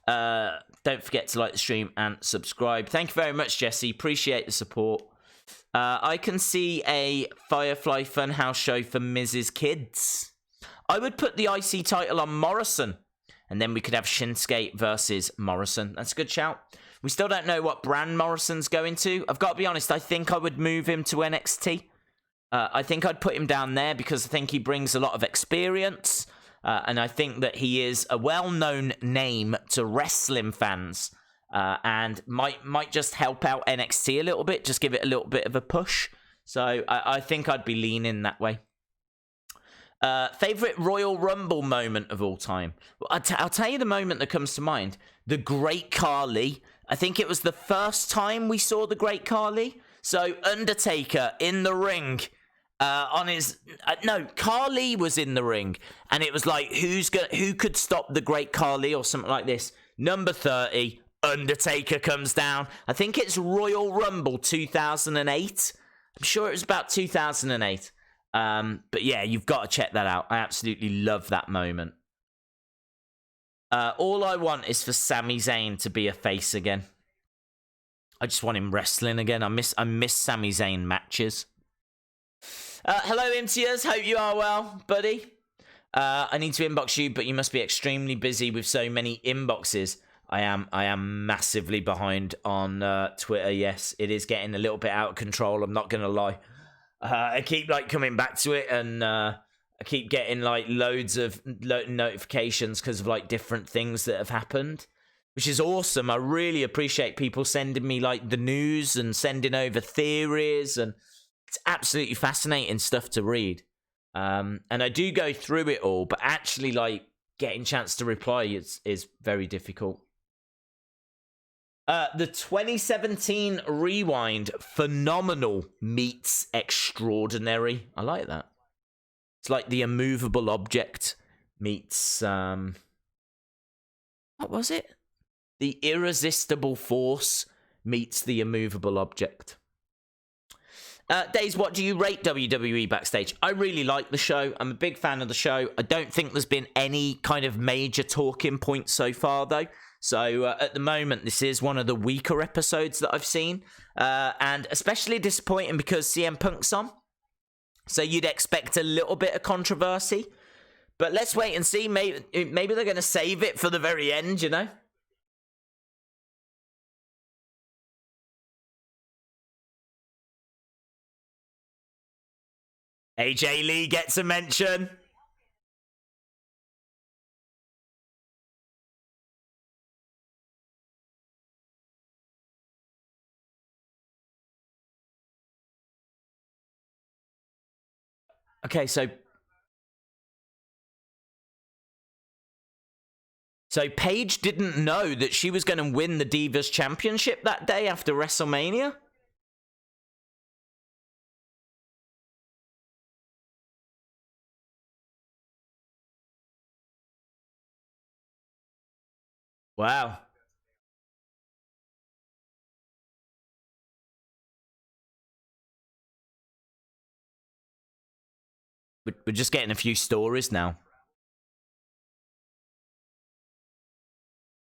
Don't forget to like the stream and subscribe. Thank you very much, Jesse. Appreciate the support. I can see a Firefly Funhouse show for Mrs. Kids. I would put the IC title on Morrison, and then we could have Shinsuke versus Morrison. That's a good shout. We still don't know what brand Morrison's going to. I've got to be honest, I think I would move him to NXT. I think I'd put him down there because I think he brings a lot of experience. And I think that he is a well-known name to wrestling fans. And might just help out NXT a little bit. Just give it a little bit of a push. So I think I'd be leaning that way. Favorite Royal Rumble moment of all time? I'll tell you the moment that comes to mind. The Great Khali. I think it was the first time we saw the Great Khali. So Undertaker in the ring. On his no, Khali was in the ring, and it was like who could stop the Great Khali or something like this. Number 30, Undertaker comes down. I think it's Royal Rumble 2008. I'm sure it was about 2008. But yeah, you've got to check that out. I absolutely love that moment. All I want is for Sami Zayn to be a face again. I just want him wrestling again. I miss Sami Zayn matches. Hello, MTers. Hope you are well, buddy. I need to inbox you, but you must be extremely busy with so many inboxes. I am massively behind on Twitter. Yes, it is getting a little bit out of control. I'm not gonna lie. I keep like coming back to it, and I keep getting like loads of notifications because of like different things that have happened, which is awesome. I really appreciate people sending me like the news and sending over theories, and it's absolutely fascinating stuff to read. And I do go through it all, but actually like getting chance to reply is very difficult. The 2017 Rewind, phenomenal meets extraordinary. I like that. It's like the immovable object meets what was it? The irresistible force meets the immovable object. Days, what do you rate WWE Backstage? I really like the show. I'm a big fan of the show. I don't think there's been any kind of major talking points so far, though. So at the moment, this is one of the weaker episodes that I've seen. And especially disappointing because CM Punk's on. So you'd expect a little bit of controversy. But let's wait and see. Maybe they're going to save it for the very end, you know? AJ Lee gets a mention. Okay, so Paige didn't know that she was going to win the Divas Championship that day after WrestleMania? Wow. We're just getting a few stories now.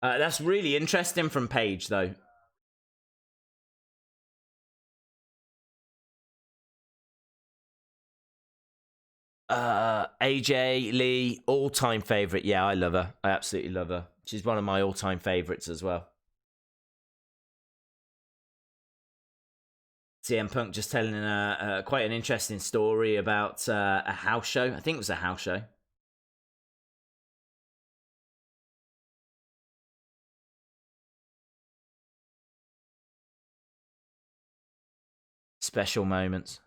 That's really interesting from Paige, though. AJ Lee, all-time favorite. Yeah, I love her. I absolutely love her. She's one of my all-time favorites as well. CM Punk just telling quite an interesting story about a house show. I think it was a house show. Special moments.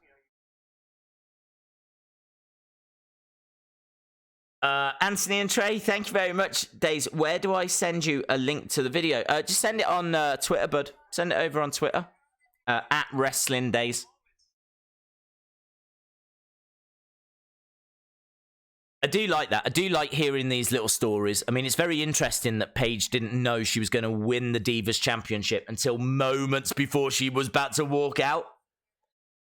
Anthony and Trey, thank you very much. Days, where do I send you a link to the video? Just send it on Twitter, bud. Send it over on Twitter. At Wrestling Days. I do like that. I do like hearing these little stories. I mean, it's very interesting that Paige didn't know she was going to win the Divas Championship until moments before she was about to walk out.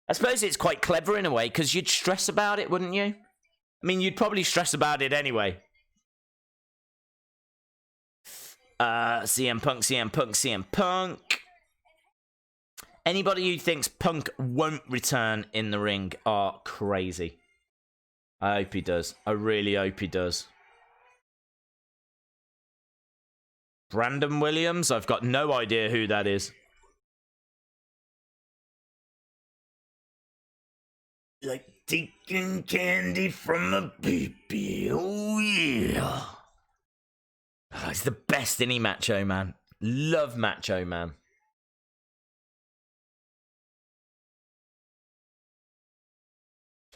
I suppose it's quite clever in a way, because you'd stress about it, wouldn't you? I mean, you'd probably stress about it anyway. CM Punk, CM Punk, CM Punk. Anybody who thinks Punk won't return in the ring are crazy. I hope he does. I really hope he does. Brandon Williams? I've got no idea who that is. Like taking candy from a baby. Oh, yeah. Oh, he's the best, isn't he, Macho Man? Love Macho Man.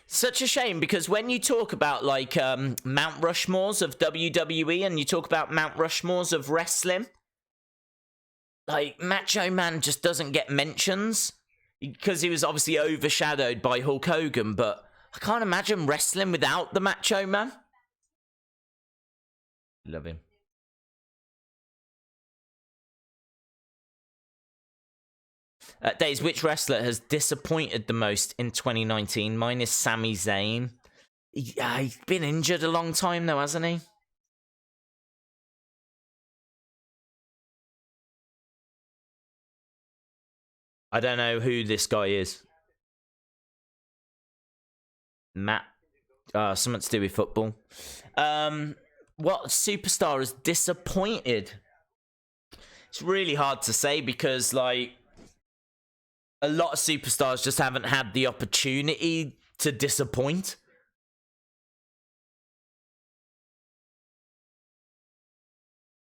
Such a shame, because when you talk about like Mount Rushmores of WWE and you talk about Mount Rushmores of wrestling, like Macho Man just doesn't get mentions because he was obviously overshadowed by Hulk Hogan, but I can't imagine wrestling without the Macho Man. Love him. Days, which wrestler has disappointed the most in 2019? Mine is Sami Zayn. He's been injured a long time though, hasn't he? I don't know who this guy is. Matt. Something to do with football. What superstar is disappointed? It's really hard to say because, like, a lot of superstars just haven't had the opportunity to disappoint.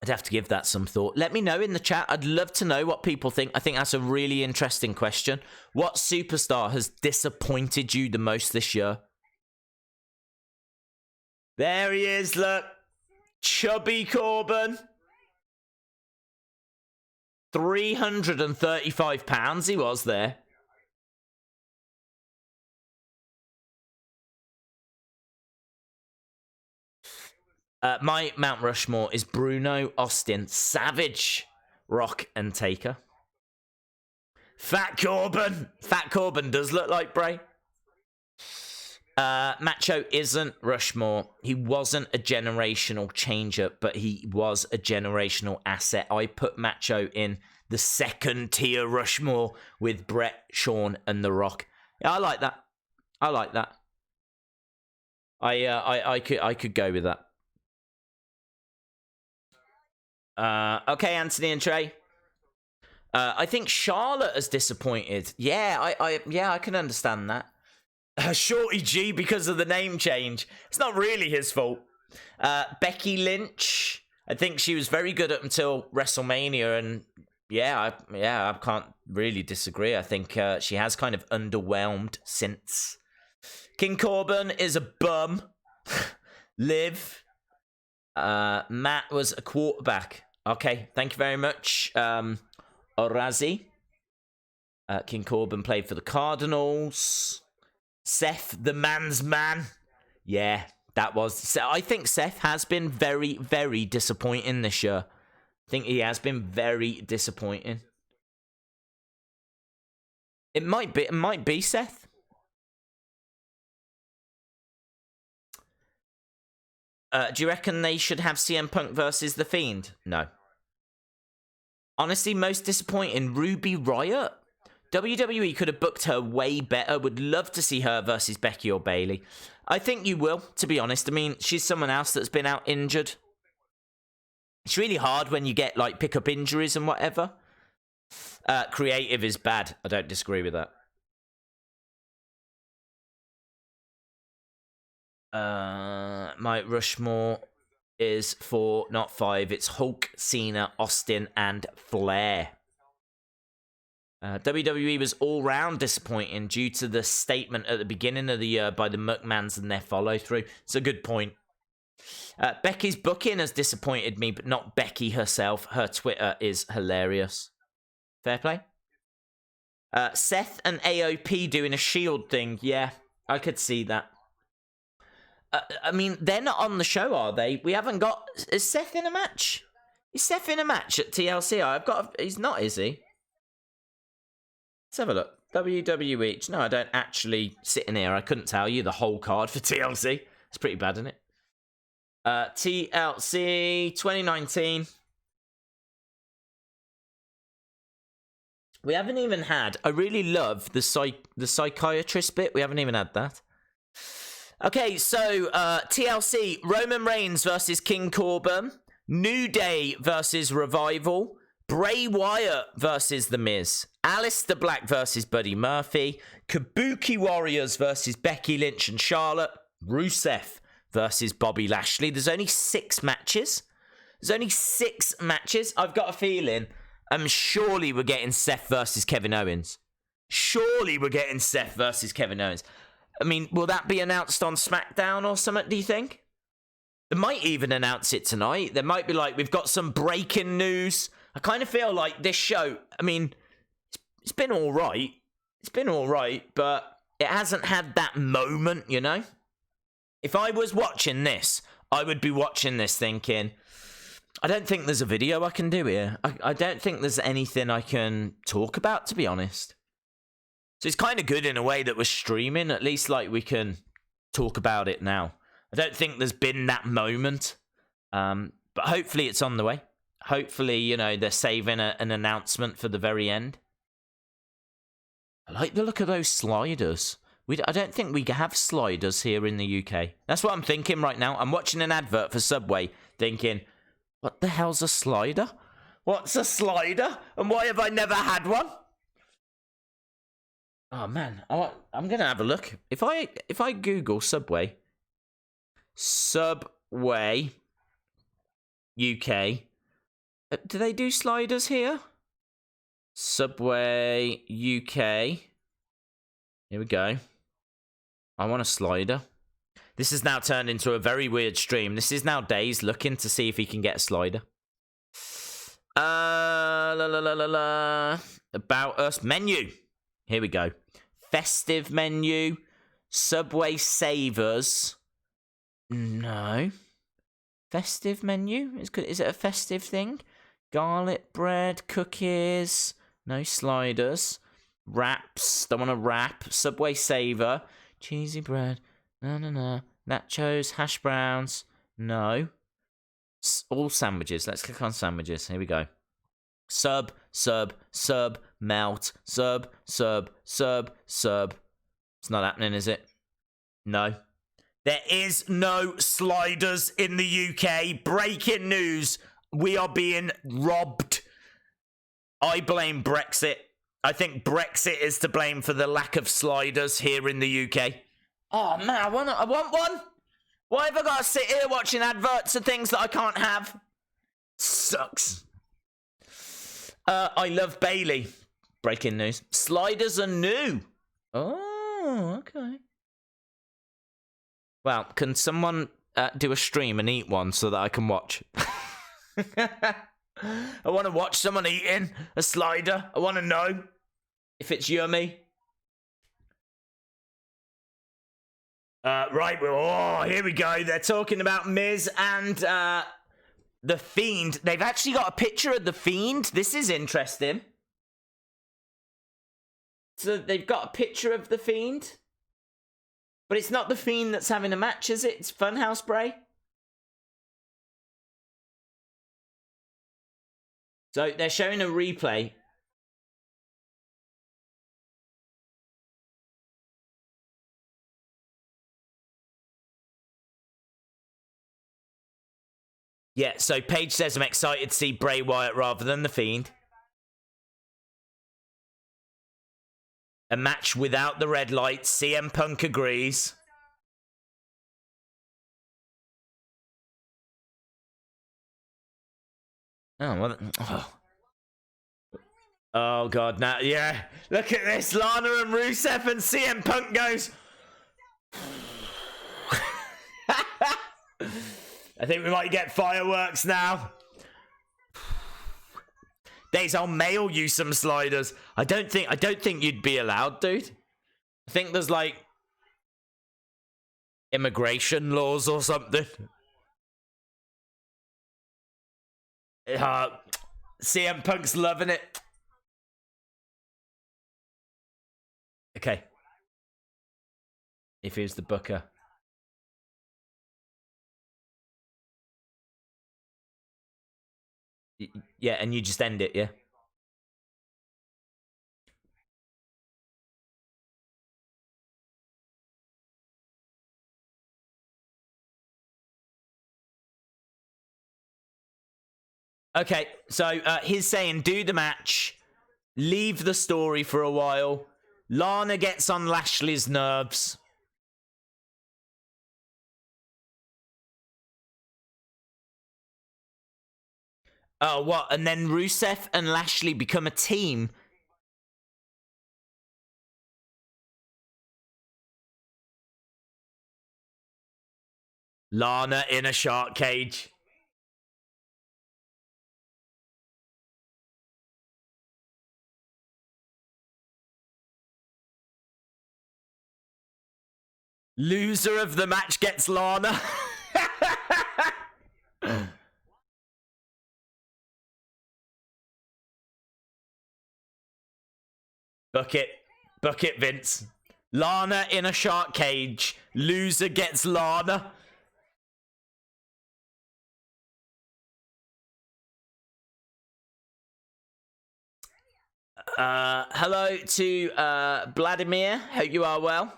I'd have to give that some thought. Let me know in the chat. I'd love to know what people think. I think that's a really interesting question. What superstar has disappointed you the most this year? There he is, look. Chubby Corbin. £335 he was there. My Mount Rushmore is Bruno, Austin, Savage, Rock, and Taker. Fat Corbin. Fat Corbin does look like Bray. Macho isn't Rushmore. He wasn't a generational changer, but he was a generational asset. I put Macho in the second tier Rushmore with Brett, Shawn, and The Rock. Yeah, I like that. I like that. I could go with that. Okay, Anthony and Trey. I think Charlotte has disappointed. Yeah, I can understand that. Shorty G because of the name change. It's not really his fault. Becky Lynch. I think she was very good up until WrestleMania, and I can't really disagree. I think she has kind of underwhelmed since. King Corbin is a bum. Liv. Matt was a quarterback. Okay, thank you very much. Orazi. King Corbin played for the Cardinals. Seth, the man's man. Yeah, that was... I think Seth has been very, very disappointing this year. I think he has been very disappointing. It might be Seth. Do you reckon they should have CM Punk versus The Fiend? No. Honestly, most disappointing, Ruby Riott. WWE could have booked her way better. Would love to see her versus Becky or Bayley. I think you will, to be honest. I mean, she's someone else that's been out injured. It's really hard when you get, like, pick-up injuries and whatever. Creative is bad. I don't disagree with that. My Rushmore is 4, not 5. It's Hulk, Cena, Austin, and Flair. WWE was all-round disappointing due to the statement at the beginning of the year by the McMahons and their follow-through. It's a good point. Becky's booking has disappointed me, but not Becky herself. Her Twitter is hilarious. Fair play. Seth and AOP doing a Shield thing. Yeah, I could see that. I mean, they're not on the show, are they? We haven't got... Is Seth in a match? Is Seth in a match at TLC? He's not, is he? Let's have a look. WWE. No, I don't actually sit in here. I couldn't tell you the whole card for TLC. It's pretty bad, isn't it? TLC 2019. We haven't even had... I really love the psychiatrist bit. We haven't even had that. Okay, so TLC, Roman Reigns versus King Corbin, New Day versus Revival, Bray Wyatt versus The Miz, Aleister Black versus Buddy Murphy, Kabuki Warriors versus Becky Lynch and Charlotte, Rusev versus Bobby Lashley. There's only 6 matches. I've got a feeling, surely we're getting Seth versus Kevin Owens. I mean, will that be announced on SmackDown or something, do you think? They might even announce it tonight. They might be like, we've got some breaking news. I kind of feel like this show, I mean, it's been all right. But it hasn't had that moment, you know? If I was watching this, I would be watching this thinking, I don't think there's a video I can do here. I don't think there's anything I can talk about, to be honest. So it's kind of good in a way that we're streaming. At least, like, we can talk about it now. I don't think there's been that moment. But hopefully it's on the way. Hopefully, you know, they're saving an announcement for the very end. I like the look of those sliders. I don't think we have sliders here in the UK. That's what I'm thinking right now. I'm watching an advert for Subway thinking, what the hell's a slider? What's a slider? And why have I never had one? Oh, man. I'm going to have a look. If I Google Subway UK, do they do sliders here? Subway UK. Here we go. I want a slider. This has now turned into a very weird stream. This is now Days looking to see if he can get a slider. About us. Menu. Here we go. Festive menu. Subway Savers. No. Festive menu? Is it a festive thing? Garlic bread, cookies. No sliders. Wraps. Don't want a wrap. Subway Saver. Cheesy bread. No. Nachos, hash browns. No. All sandwiches. Let's click on sandwiches. Here we go. Sub, melt, sub. It's not happening, is it? No. There is no sliders in the UK. Breaking news. We are being robbed. I blame Brexit. I think Brexit is to blame for the lack of sliders here in the UK. Oh, man, I want one. Why have I got to sit here watching adverts of things that I can't have? Sucks. I love Bailey. Breaking news. Sliders are new. Oh, okay. Well, can someone do a stream and eat one so that I can watch? I want to watch someone eating a slider. I want to know if it's yummy. Right, well, here we go. They're talking about Miz and The Fiend. They've actually got a picture of The Fiend. This is interesting. So they've got a picture of The Fiend. But it's not The Fiend that's having a match, is it? It's Funhouse Bray. So they're showing a replay. Yeah, so Paige says, I'm excited to see Bray Wyatt rather than The Fiend. A match without the red lights. CM Punk agrees. Oh, well. Oh, God. Now, yeah. Look at this. Lana and Rusev and CM Punk goes. I think we might get fireworks now. Days, I'll mail you some sliders. I don't think you'd be allowed, dude. I think there's like immigration laws or something. CM Punk's loving it. Okay. If he was the booker. Yeah, and you just end it, yeah? Okay, so he's saying do the match, leave the story for a while. Lana gets on Lashley's nerves. Oh, what? And then Rusev and Lashley become a team. Lana in a shark cage. Loser of the match gets Lana. Book it, Vince. Lana in a shark cage. Loser gets Lana. Hello to Vladimir. Hope you are well.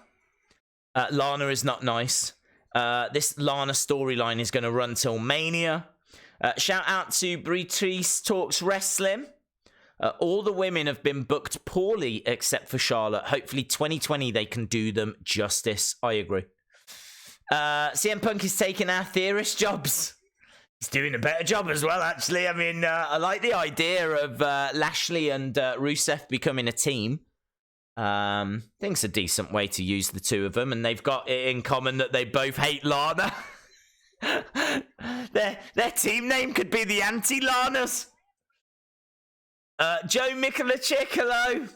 Lana is not nice. This Lana storyline is going to run till Mania. Shout out to Britrice Talks Wrestling. All the women have been booked poorly except for Charlotte. Hopefully 2020 they can do them justice. I agree. CM Punk is taking our theorist jobs. He's doing a better job as well, actually. I mean, I like the idea of Lashley and Rusev becoming a team. I think it's a decent way to use the two of them, and they've got it in common that they both hate Lana. Their team name could be the Anti-Lanas. Joe Mikulachik, hello.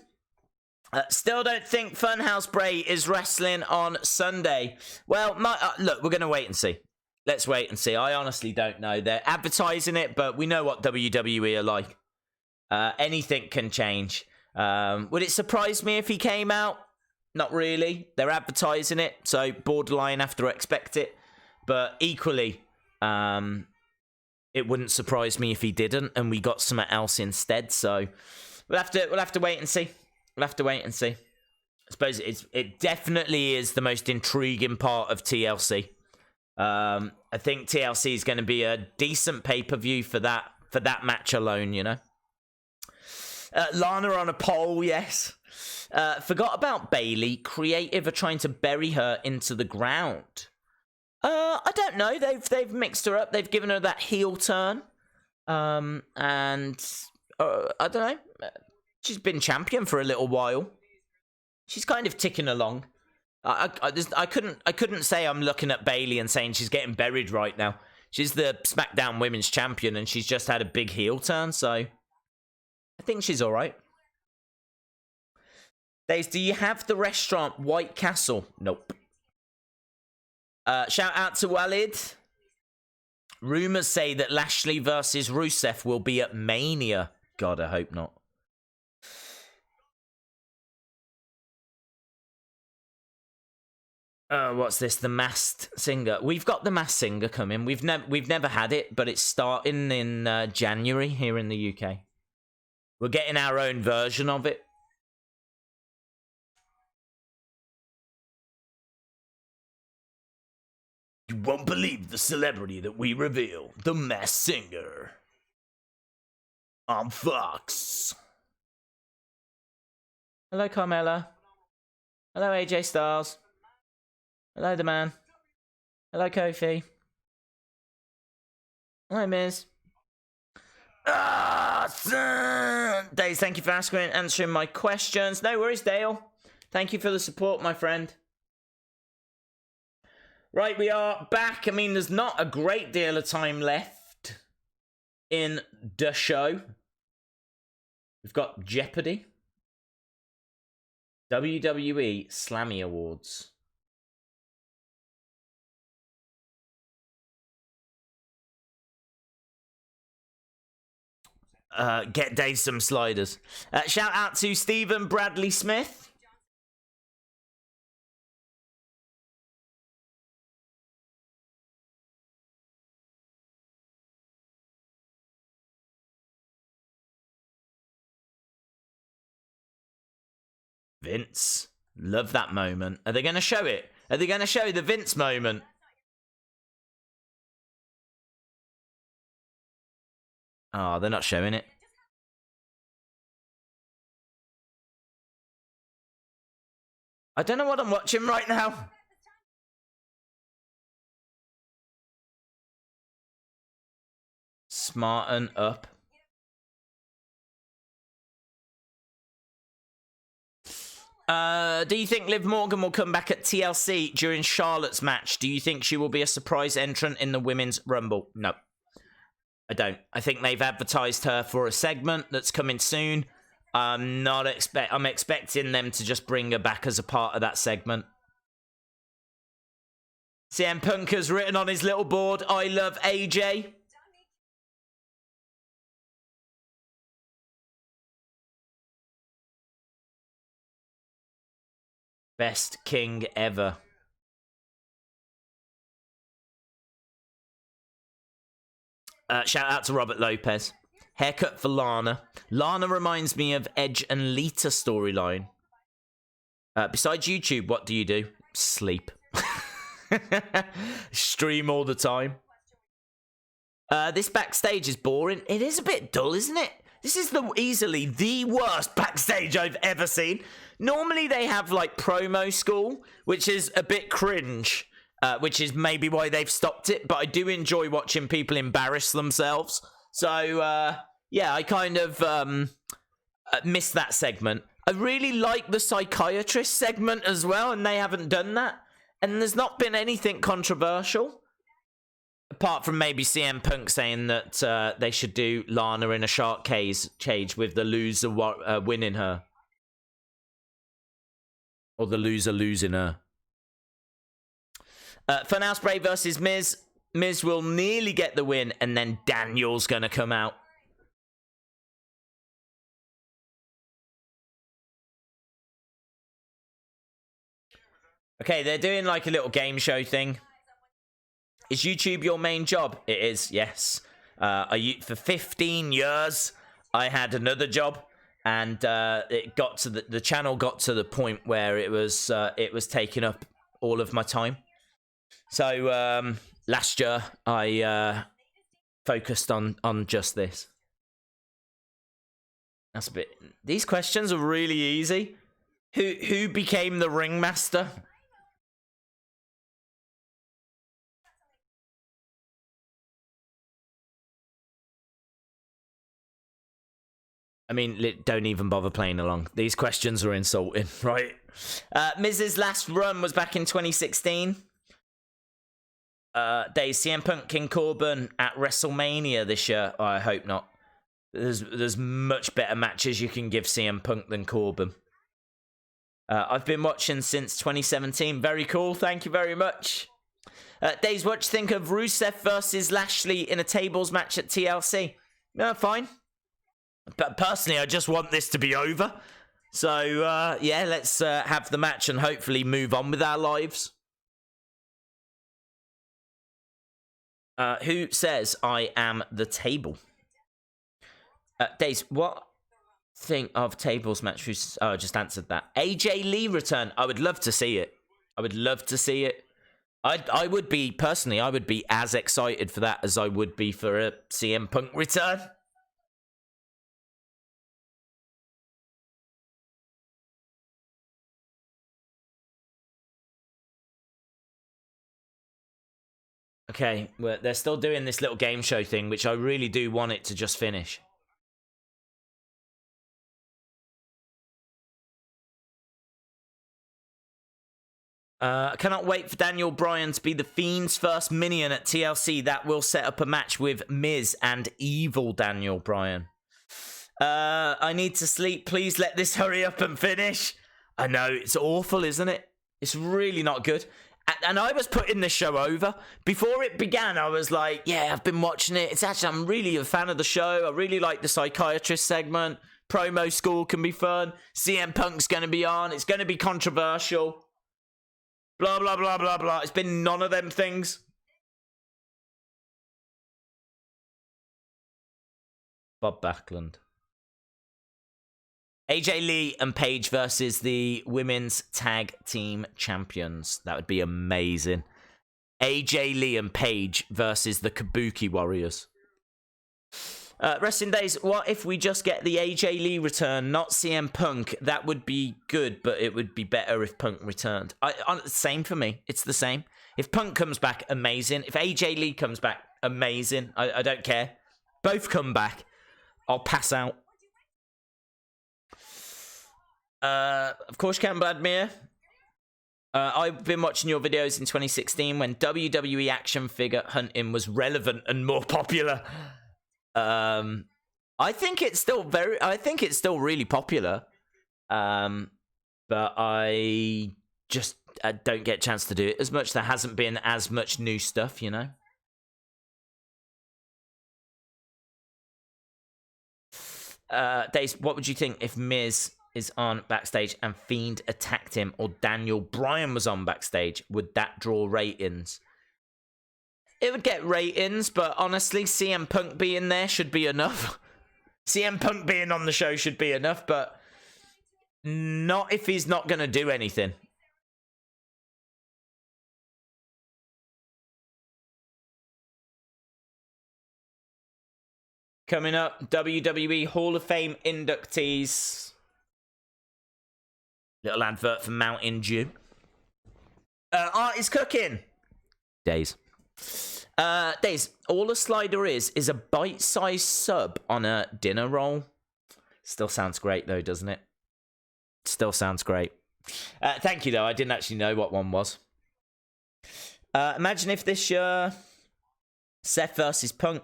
Still don't think Funhouse Bray is wrestling on Sunday. Well, look, we're going to wait and see. Let's wait and see. I honestly don't know. They're advertising it, but we know what WWE are like. Anything can change. Would it surprise me if he came out? Not really. They're advertising it, so borderline have to expect it. But equally, it wouldn't surprise me if he didn't, and we got something else instead. So we'll have to wait and see. We'll have to wait and see. I suppose it definitely is the most intriguing part of TLC. I think TLC is going to be a decent pay-per-view for that match alone, you know. Lana on a pole, yes. Forgot about Bayley. Creative are trying to bury her into the ground. I don't know. They've mixed her up. They've given her that heel turn. And I don't know. She's been champion for a little while. She's kind of ticking along. I couldn't say I'm looking at Bayley and saying she's getting buried right now. She's the SmackDown Women's Champion, and she's just had a big heel turn, so I think she's all right. Days, do you have the restaurant White Castle? Nope. Shout out to Walid. Rumors say that Lashley versus Rusev will be at Mania. God, I hope not. What's this? The Masked Singer. We've got the Masked Singer coming. We've never had it, but it's starting in January here in the UK. We're getting our own version of it. You won't believe the celebrity that we reveal. The Masked Singer. On Fox. Hello, Carmella. Hello, AJ Styles. Hello, The Man. Hello, Kofi. Hello, Miz. Dave, thank you for asking and answering my questions. No worries, Dale. Thank you for the support, my friend. Right, we are back. I mean, there's not a great deal of time left in the show. We've got Jeopardy. WWE Slammy Awards. Get Dave some sliders. Shout out to Stephen Bradley Smith. Vince. Love that moment. Are they going to show it? Are they going to show the Vince moment? Oh, they're not showing it. I don't know what I'm watching right now. Smarten up. Do you think Liv Morgan will come back at TLC during Charlotte's match? Do you think she will be a surprise entrant in the Women's Rumble? No. I don't. I think they've advertised her for a segment that's coming soon. I'm expecting them to just bring her back as a part of that segment. CM Punk has written on his little board, I love AJ. Best king ever. Shout out to Robert Lopez. Haircut for Lana. Lana reminds me of Edge and Lita storyline. Besides YouTube, what do you do? sleep. Stream all the time. This backstage is boring. It is a bit dull, isn't it? This is easily the worst backstage I've ever seen. Normally they have like promo school, which is a bit cringe, which is maybe why they've stopped it. But I do enjoy watching people embarrass themselves. So yeah, I kind of missed that segment. I really like the psychiatrist segment as well, and they haven't done that. And there's not been anything controversial. Apart from maybe CM Punk saying that they should do Lana in a shark cage with the loser winning her. Or the loser losing her. Funhouse Bray versus Miz. Miz will nearly get the win, and then Daniel's going to come out. Okay, they're doing like a little game show thing. Is YouTube your main job? It is, yes. For 15 years, I had another job, and it got to the channel got to the point where it was taking up all of my time. So last year, I focused on just this. That's a bit. These questions are really easy. Who became the ringmaster? I mean, don't even bother playing along. These questions are insulting, right? Miz's last run was back in 2016. Days CM Punk, King Corbin at WrestleMania this year. Oh, I hope not. There's much better matches you can give CM Punk than Corbin. I've been watching since 2017. Very cool. Thank you very much. Days, what do you think of Rusev versus Lashley in a tables match at TLC? No, fine. But personally, I just want this to be over. So, yeah, let's have the match and hopefully move on with our lives. Who says I am the table? Days, what think of tables match? Oh, I just answered that. AJ Lee return. I would love to see it. I would love to see it. I would be, personally, I would be as excited for that as I would be for a CM Punk return. Okay, well, they're still doing this little game show thing, which I really do want it to just finish. I cannot wait for Daniel Bryan to be the Fiend's first minion at TLC. That will set up a match with Miz and evil Daniel Bryan. I need to sleep. Please let this hurry up and finish. I know, it's awful, isn't it? It's really not good. And I was putting this show over. Before it began, I was like, yeah, I've been watching it. It's actually, I'm really a fan of the show. I really like the psychiatrist segment. Promo school can be fun. CM Punk's going to be on. It's going to be controversial. Blah, blah, blah, blah, blah. It's been none of them things. Bob Backlund. AJ Lee and Paige versus the women's tag team champions. That would be amazing. AJ Lee and Paige versus the Kabuki Warriors. Wrestling Days, what if we just get the AJ Lee return, not CM Punk? That would be good, but it would be better if Punk returned. Same for me. It's the same. If Punk comes back, amazing. If AJ Lee comes back, amazing. I don't care. Both come back. I'll pass out. Of course, Campbell Admir. I've been watching your videos in 2016 when WWE action figure hunting was relevant and more popular. I think it's still really popular. But I just don't get a chance to do it as much. There hasn't been as much new stuff, you know. Dave, what would you think if Miz is on backstage and Fiend attacked him, or Daniel Bryan was on backstage? Would that draw ratings? It would get ratings, but honestly, CM Punk being there should be enough. CM Punk being on the show should be enough, but not if he's not going to do anything. Coming up, WWE Hall of Fame inductees. Little advert for Mountain Dew. Art is cooking. Days. Days, all a slider is a bite-sized sub on a dinner roll. Still sounds great, though, doesn't it? Still sounds great. Thank you, though. I didn't actually know what one was. Imagine if this year Seth versus Punk,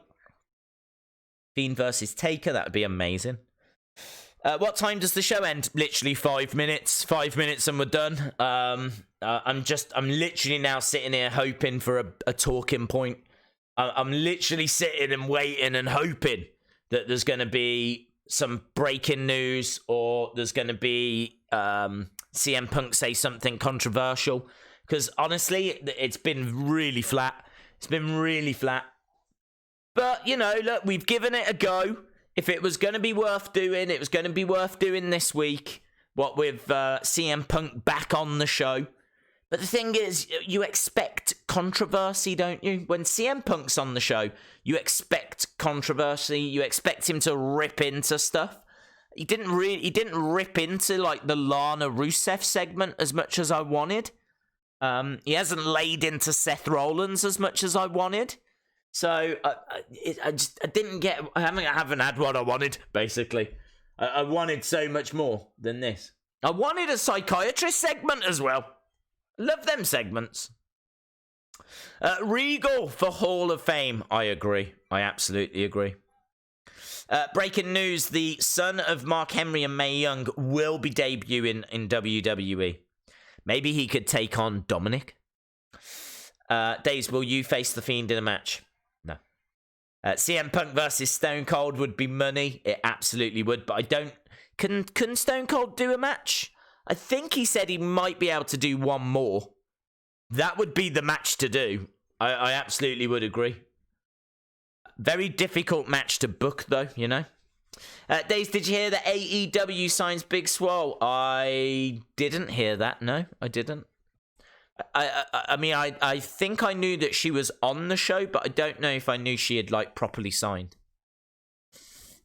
Fiend versus Taker. That would be amazing. What time does the show end? Literally 5 minutes. 5 minutes and we're done. I'm literally now sitting here hoping for a talking point. I'm literally sitting and waiting and hoping that there's going to be some breaking news or there's going to be CM Punk say something controversial. Because honestly, it's been really flat. It's been really flat. But, you know, look, we've given it a go. If it was going to be worth doing, it was going to be worth doing this week. What with CM Punk back on the show. But the thing is, you expect controversy, don't you? When CM Punk's on the show, you expect controversy. You expect him to rip into stuff. He didn't rip into like the Lana Rusev segment as much as I wanted. He hasn't laid into Seth Rollins as much as I wanted. So I haven't had what I wanted, basically. I wanted so much more than this. I wanted a psychiatrist segment as well. Love them segments. Regal for Hall of Fame. I agree. I absolutely agree. Breaking news. The son of Mark Henry and Mae Young will be debuting in WWE. Maybe he could take on Dominic. Days, will you face The Fiend in a match? No. CM Punk versus Stone Cold would be money. It absolutely would, but I don't... Can Stone Cold do a match? I think he said he might be able to do one more. That would be the match to do. I absolutely would agree. Very difficult match to book, though, you know? Days, did you hear that AEW signs Big Swole? I didn't hear that. No, I didn't. I mean, I think I knew that she was on the show, but I don't know if I knew she had, like, properly signed.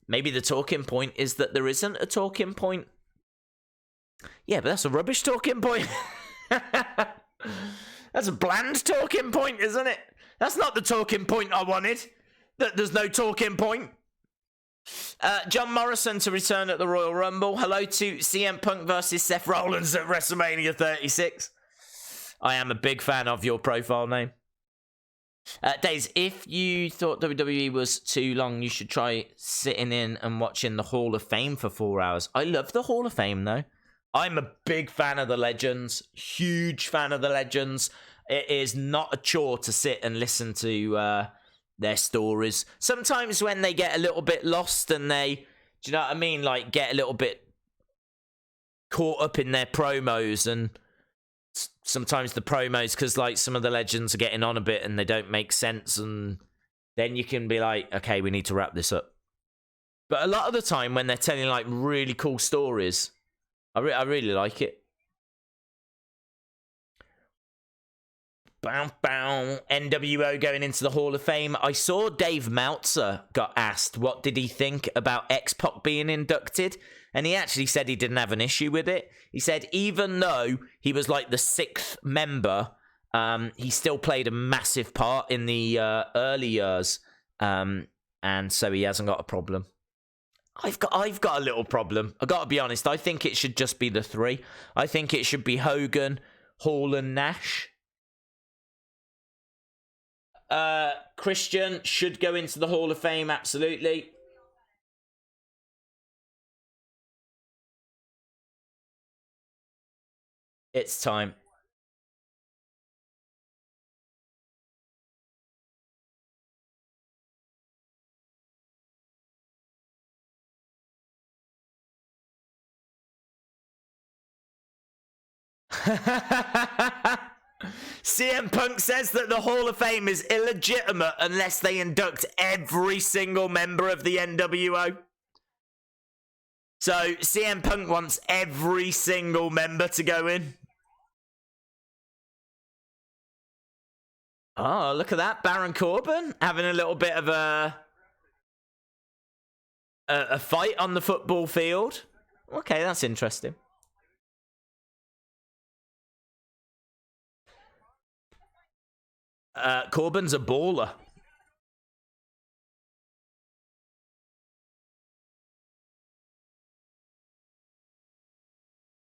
Maybe the talking point is that there isn't a talking point. Yeah, but that's a rubbish talking point. That's a bland talking point, isn't it? That's not the talking point I wanted. That there's no talking point. John Morrison to return at the Royal Rumble. Hello to CM Punk versus Seth Rollins at WrestleMania 36. I am a big fan of your profile name. Days, if you thought WWE was too long, you should try sitting in and watching the Hall of Fame for 4 hours. I love the Hall of Fame, though. I'm a big fan of the Legends. Huge fan of the Legends. It is not a chore to sit and listen to their stories. Sometimes when they get a little bit lost and they, do you know what I mean? Like, get a little bit caught up in their promos, and sometimes the promos, because like some of the legends are getting on a bit and they don't make sense, and then you can be like, okay, we need to wrap this up. But a lot of the time when they're telling like really cool stories, I really like it. Bow, bow. NWO going into the Hall of Fame. I saw Dave Meltzer got asked what did he think about X-Pac being inducted, and he actually said he didn't have an issue with it. He said even though he was like the 6th member, he still played a massive part in the early years, and so he hasn't got a problem. I've got a little problem. I've got to be honest. I think it should just be the 3. I think it should be Hogan, Hall, and Nash. Christian should go into the Hall of Fame, absolutely. It's time. CM Punk says that the Hall of Fame is illegitimate unless they induct every single member of the NWO. So CM Punk wants every single member to go in. Oh, look at that. Baron Corbin having a little bit of a A fight on the football field. Okay, that's interesting. Corbin's a baller.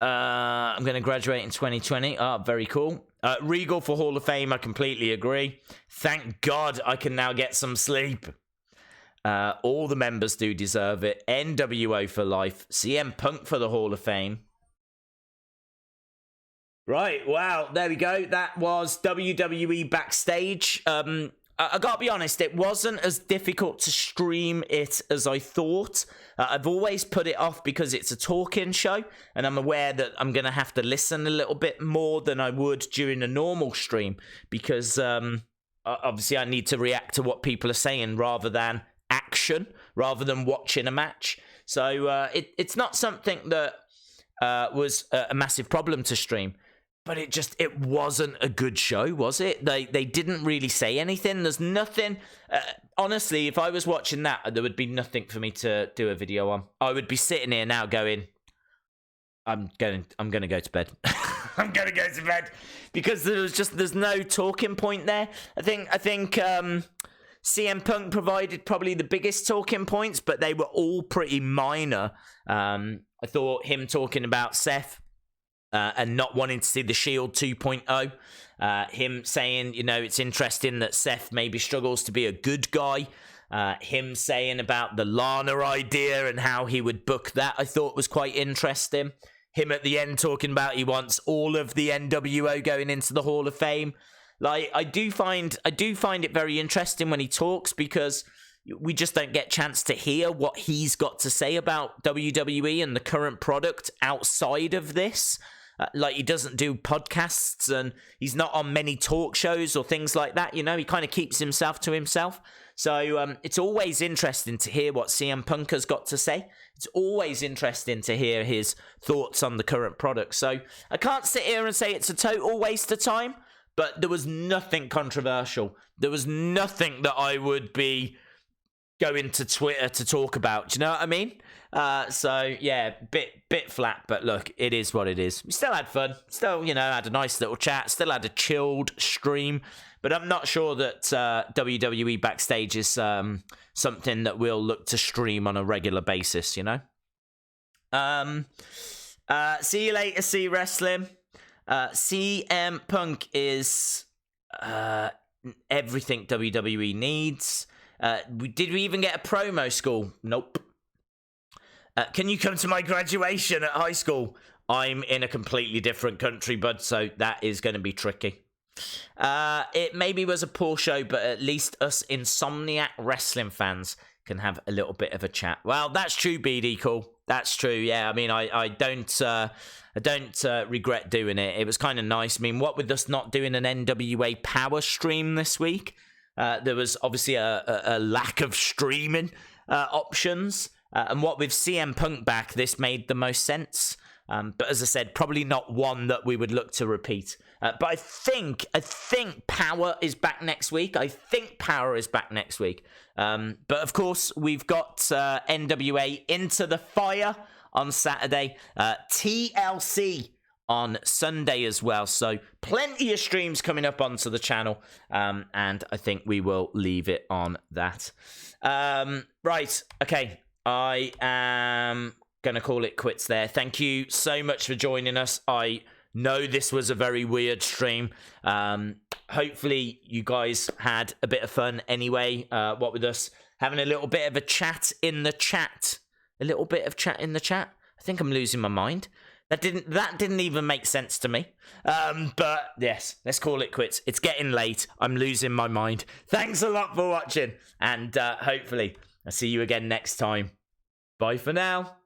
I'm going to graduate in 2020. Very cool. Regal for Hall of Fame, I completely agree. Thank God I can now get some sleep. All the members do deserve it. NWO for life. CM Punk for the Hall of Fame. Right, wow, there we go. That was WWE Backstage. I gotta be honest, it wasn't as difficult to stream it as I thought. I've always put it off because it's a talking show, and I'm aware that I'm gonna have to listen a little bit more than I would during a normal stream, because obviously I need to react to what people are saying rather than action, rather than watching a match. So it's not something that was a massive problem to stream. But it wasn't a good show, was it? They didn't really say anything. There's nothing. Honestly, if I was watching that, there would be nothing for me to do a video on. I would be sitting here now going, I'm gonna go to bed. I'm gonna go to bed, because there's no talking point there. I think CM Punk provided probably the biggest talking points, but they were all pretty minor. I thought him talking about Seth. And not wanting to see the Shield 2.0. Him saying, it's interesting that Seth maybe struggles to be a good guy. Him saying about the Lana idea and how he would book that, I thought was quite interesting. Him at the end talking about he wants all of the NWO going into the Hall of Fame. Like, I do find it very interesting when he talks, because we just don't get a chance to hear what he's got to say about WWE and the current product outside of this. Like, he doesn't do podcasts, and he's not on many talk shows or things like that. He kind of keeps himself to himself. So it's always interesting to hear what CM Punk has got to say. It's always interesting to hear his thoughts on the current product. So I can't sit here and say it's a total waste of time, but there was nothing controversial. There was nothing that I would be going to Twitter to talk about. Do you know what I mean? So yeah, bit flat, but look, it is what it is. We still had fun. Still, had a nice little chat. Still had a chilled stream. But I'm not sure that WWE Backstage is something that we'll look to stream on a regular basis. See you later, C Wrestling. CM Punk is everything WWE needs. Did we even get a promo school? Nope. Can you come to my graduation at high school? I'm in a completely different country, bud, so that is going to be tricky. It maybe was a poor show, but at least us Insomniac wrestling fans can have a little bit of a chat. Well, that's true, BD Cool. That's true. Yeah, I mean, I don't regret doing it. It was kind of nice. I mean, what with us not doing an NWA Power stream this week, there was obviously a lack of streaming options. And what with CM Punk back, this made the most sense. But as I said, probably not one that we would look to repeat. But I think Power is back next week. But of course, we've got NWA Into the Fire on Saturday. TLC on Sunday as well. So plenty of streams coming up onto the channel. And I think we will leave it on that. Right. Okay. I am going to call it quits there. Thank you so much for joining us. I know this was a very weird stream. Hopefully you guys had a bit of fun anyway. What with us having a little bit of a chat in the chat. A little bit of chat in the chat. I think I'm losing my mind. That didn't even make sense to me. But yes, let's call it quits. It's getting late. I'm losing my mind. Thanks a lot for watching. And hopefully I'll see you again next time. Bye for now.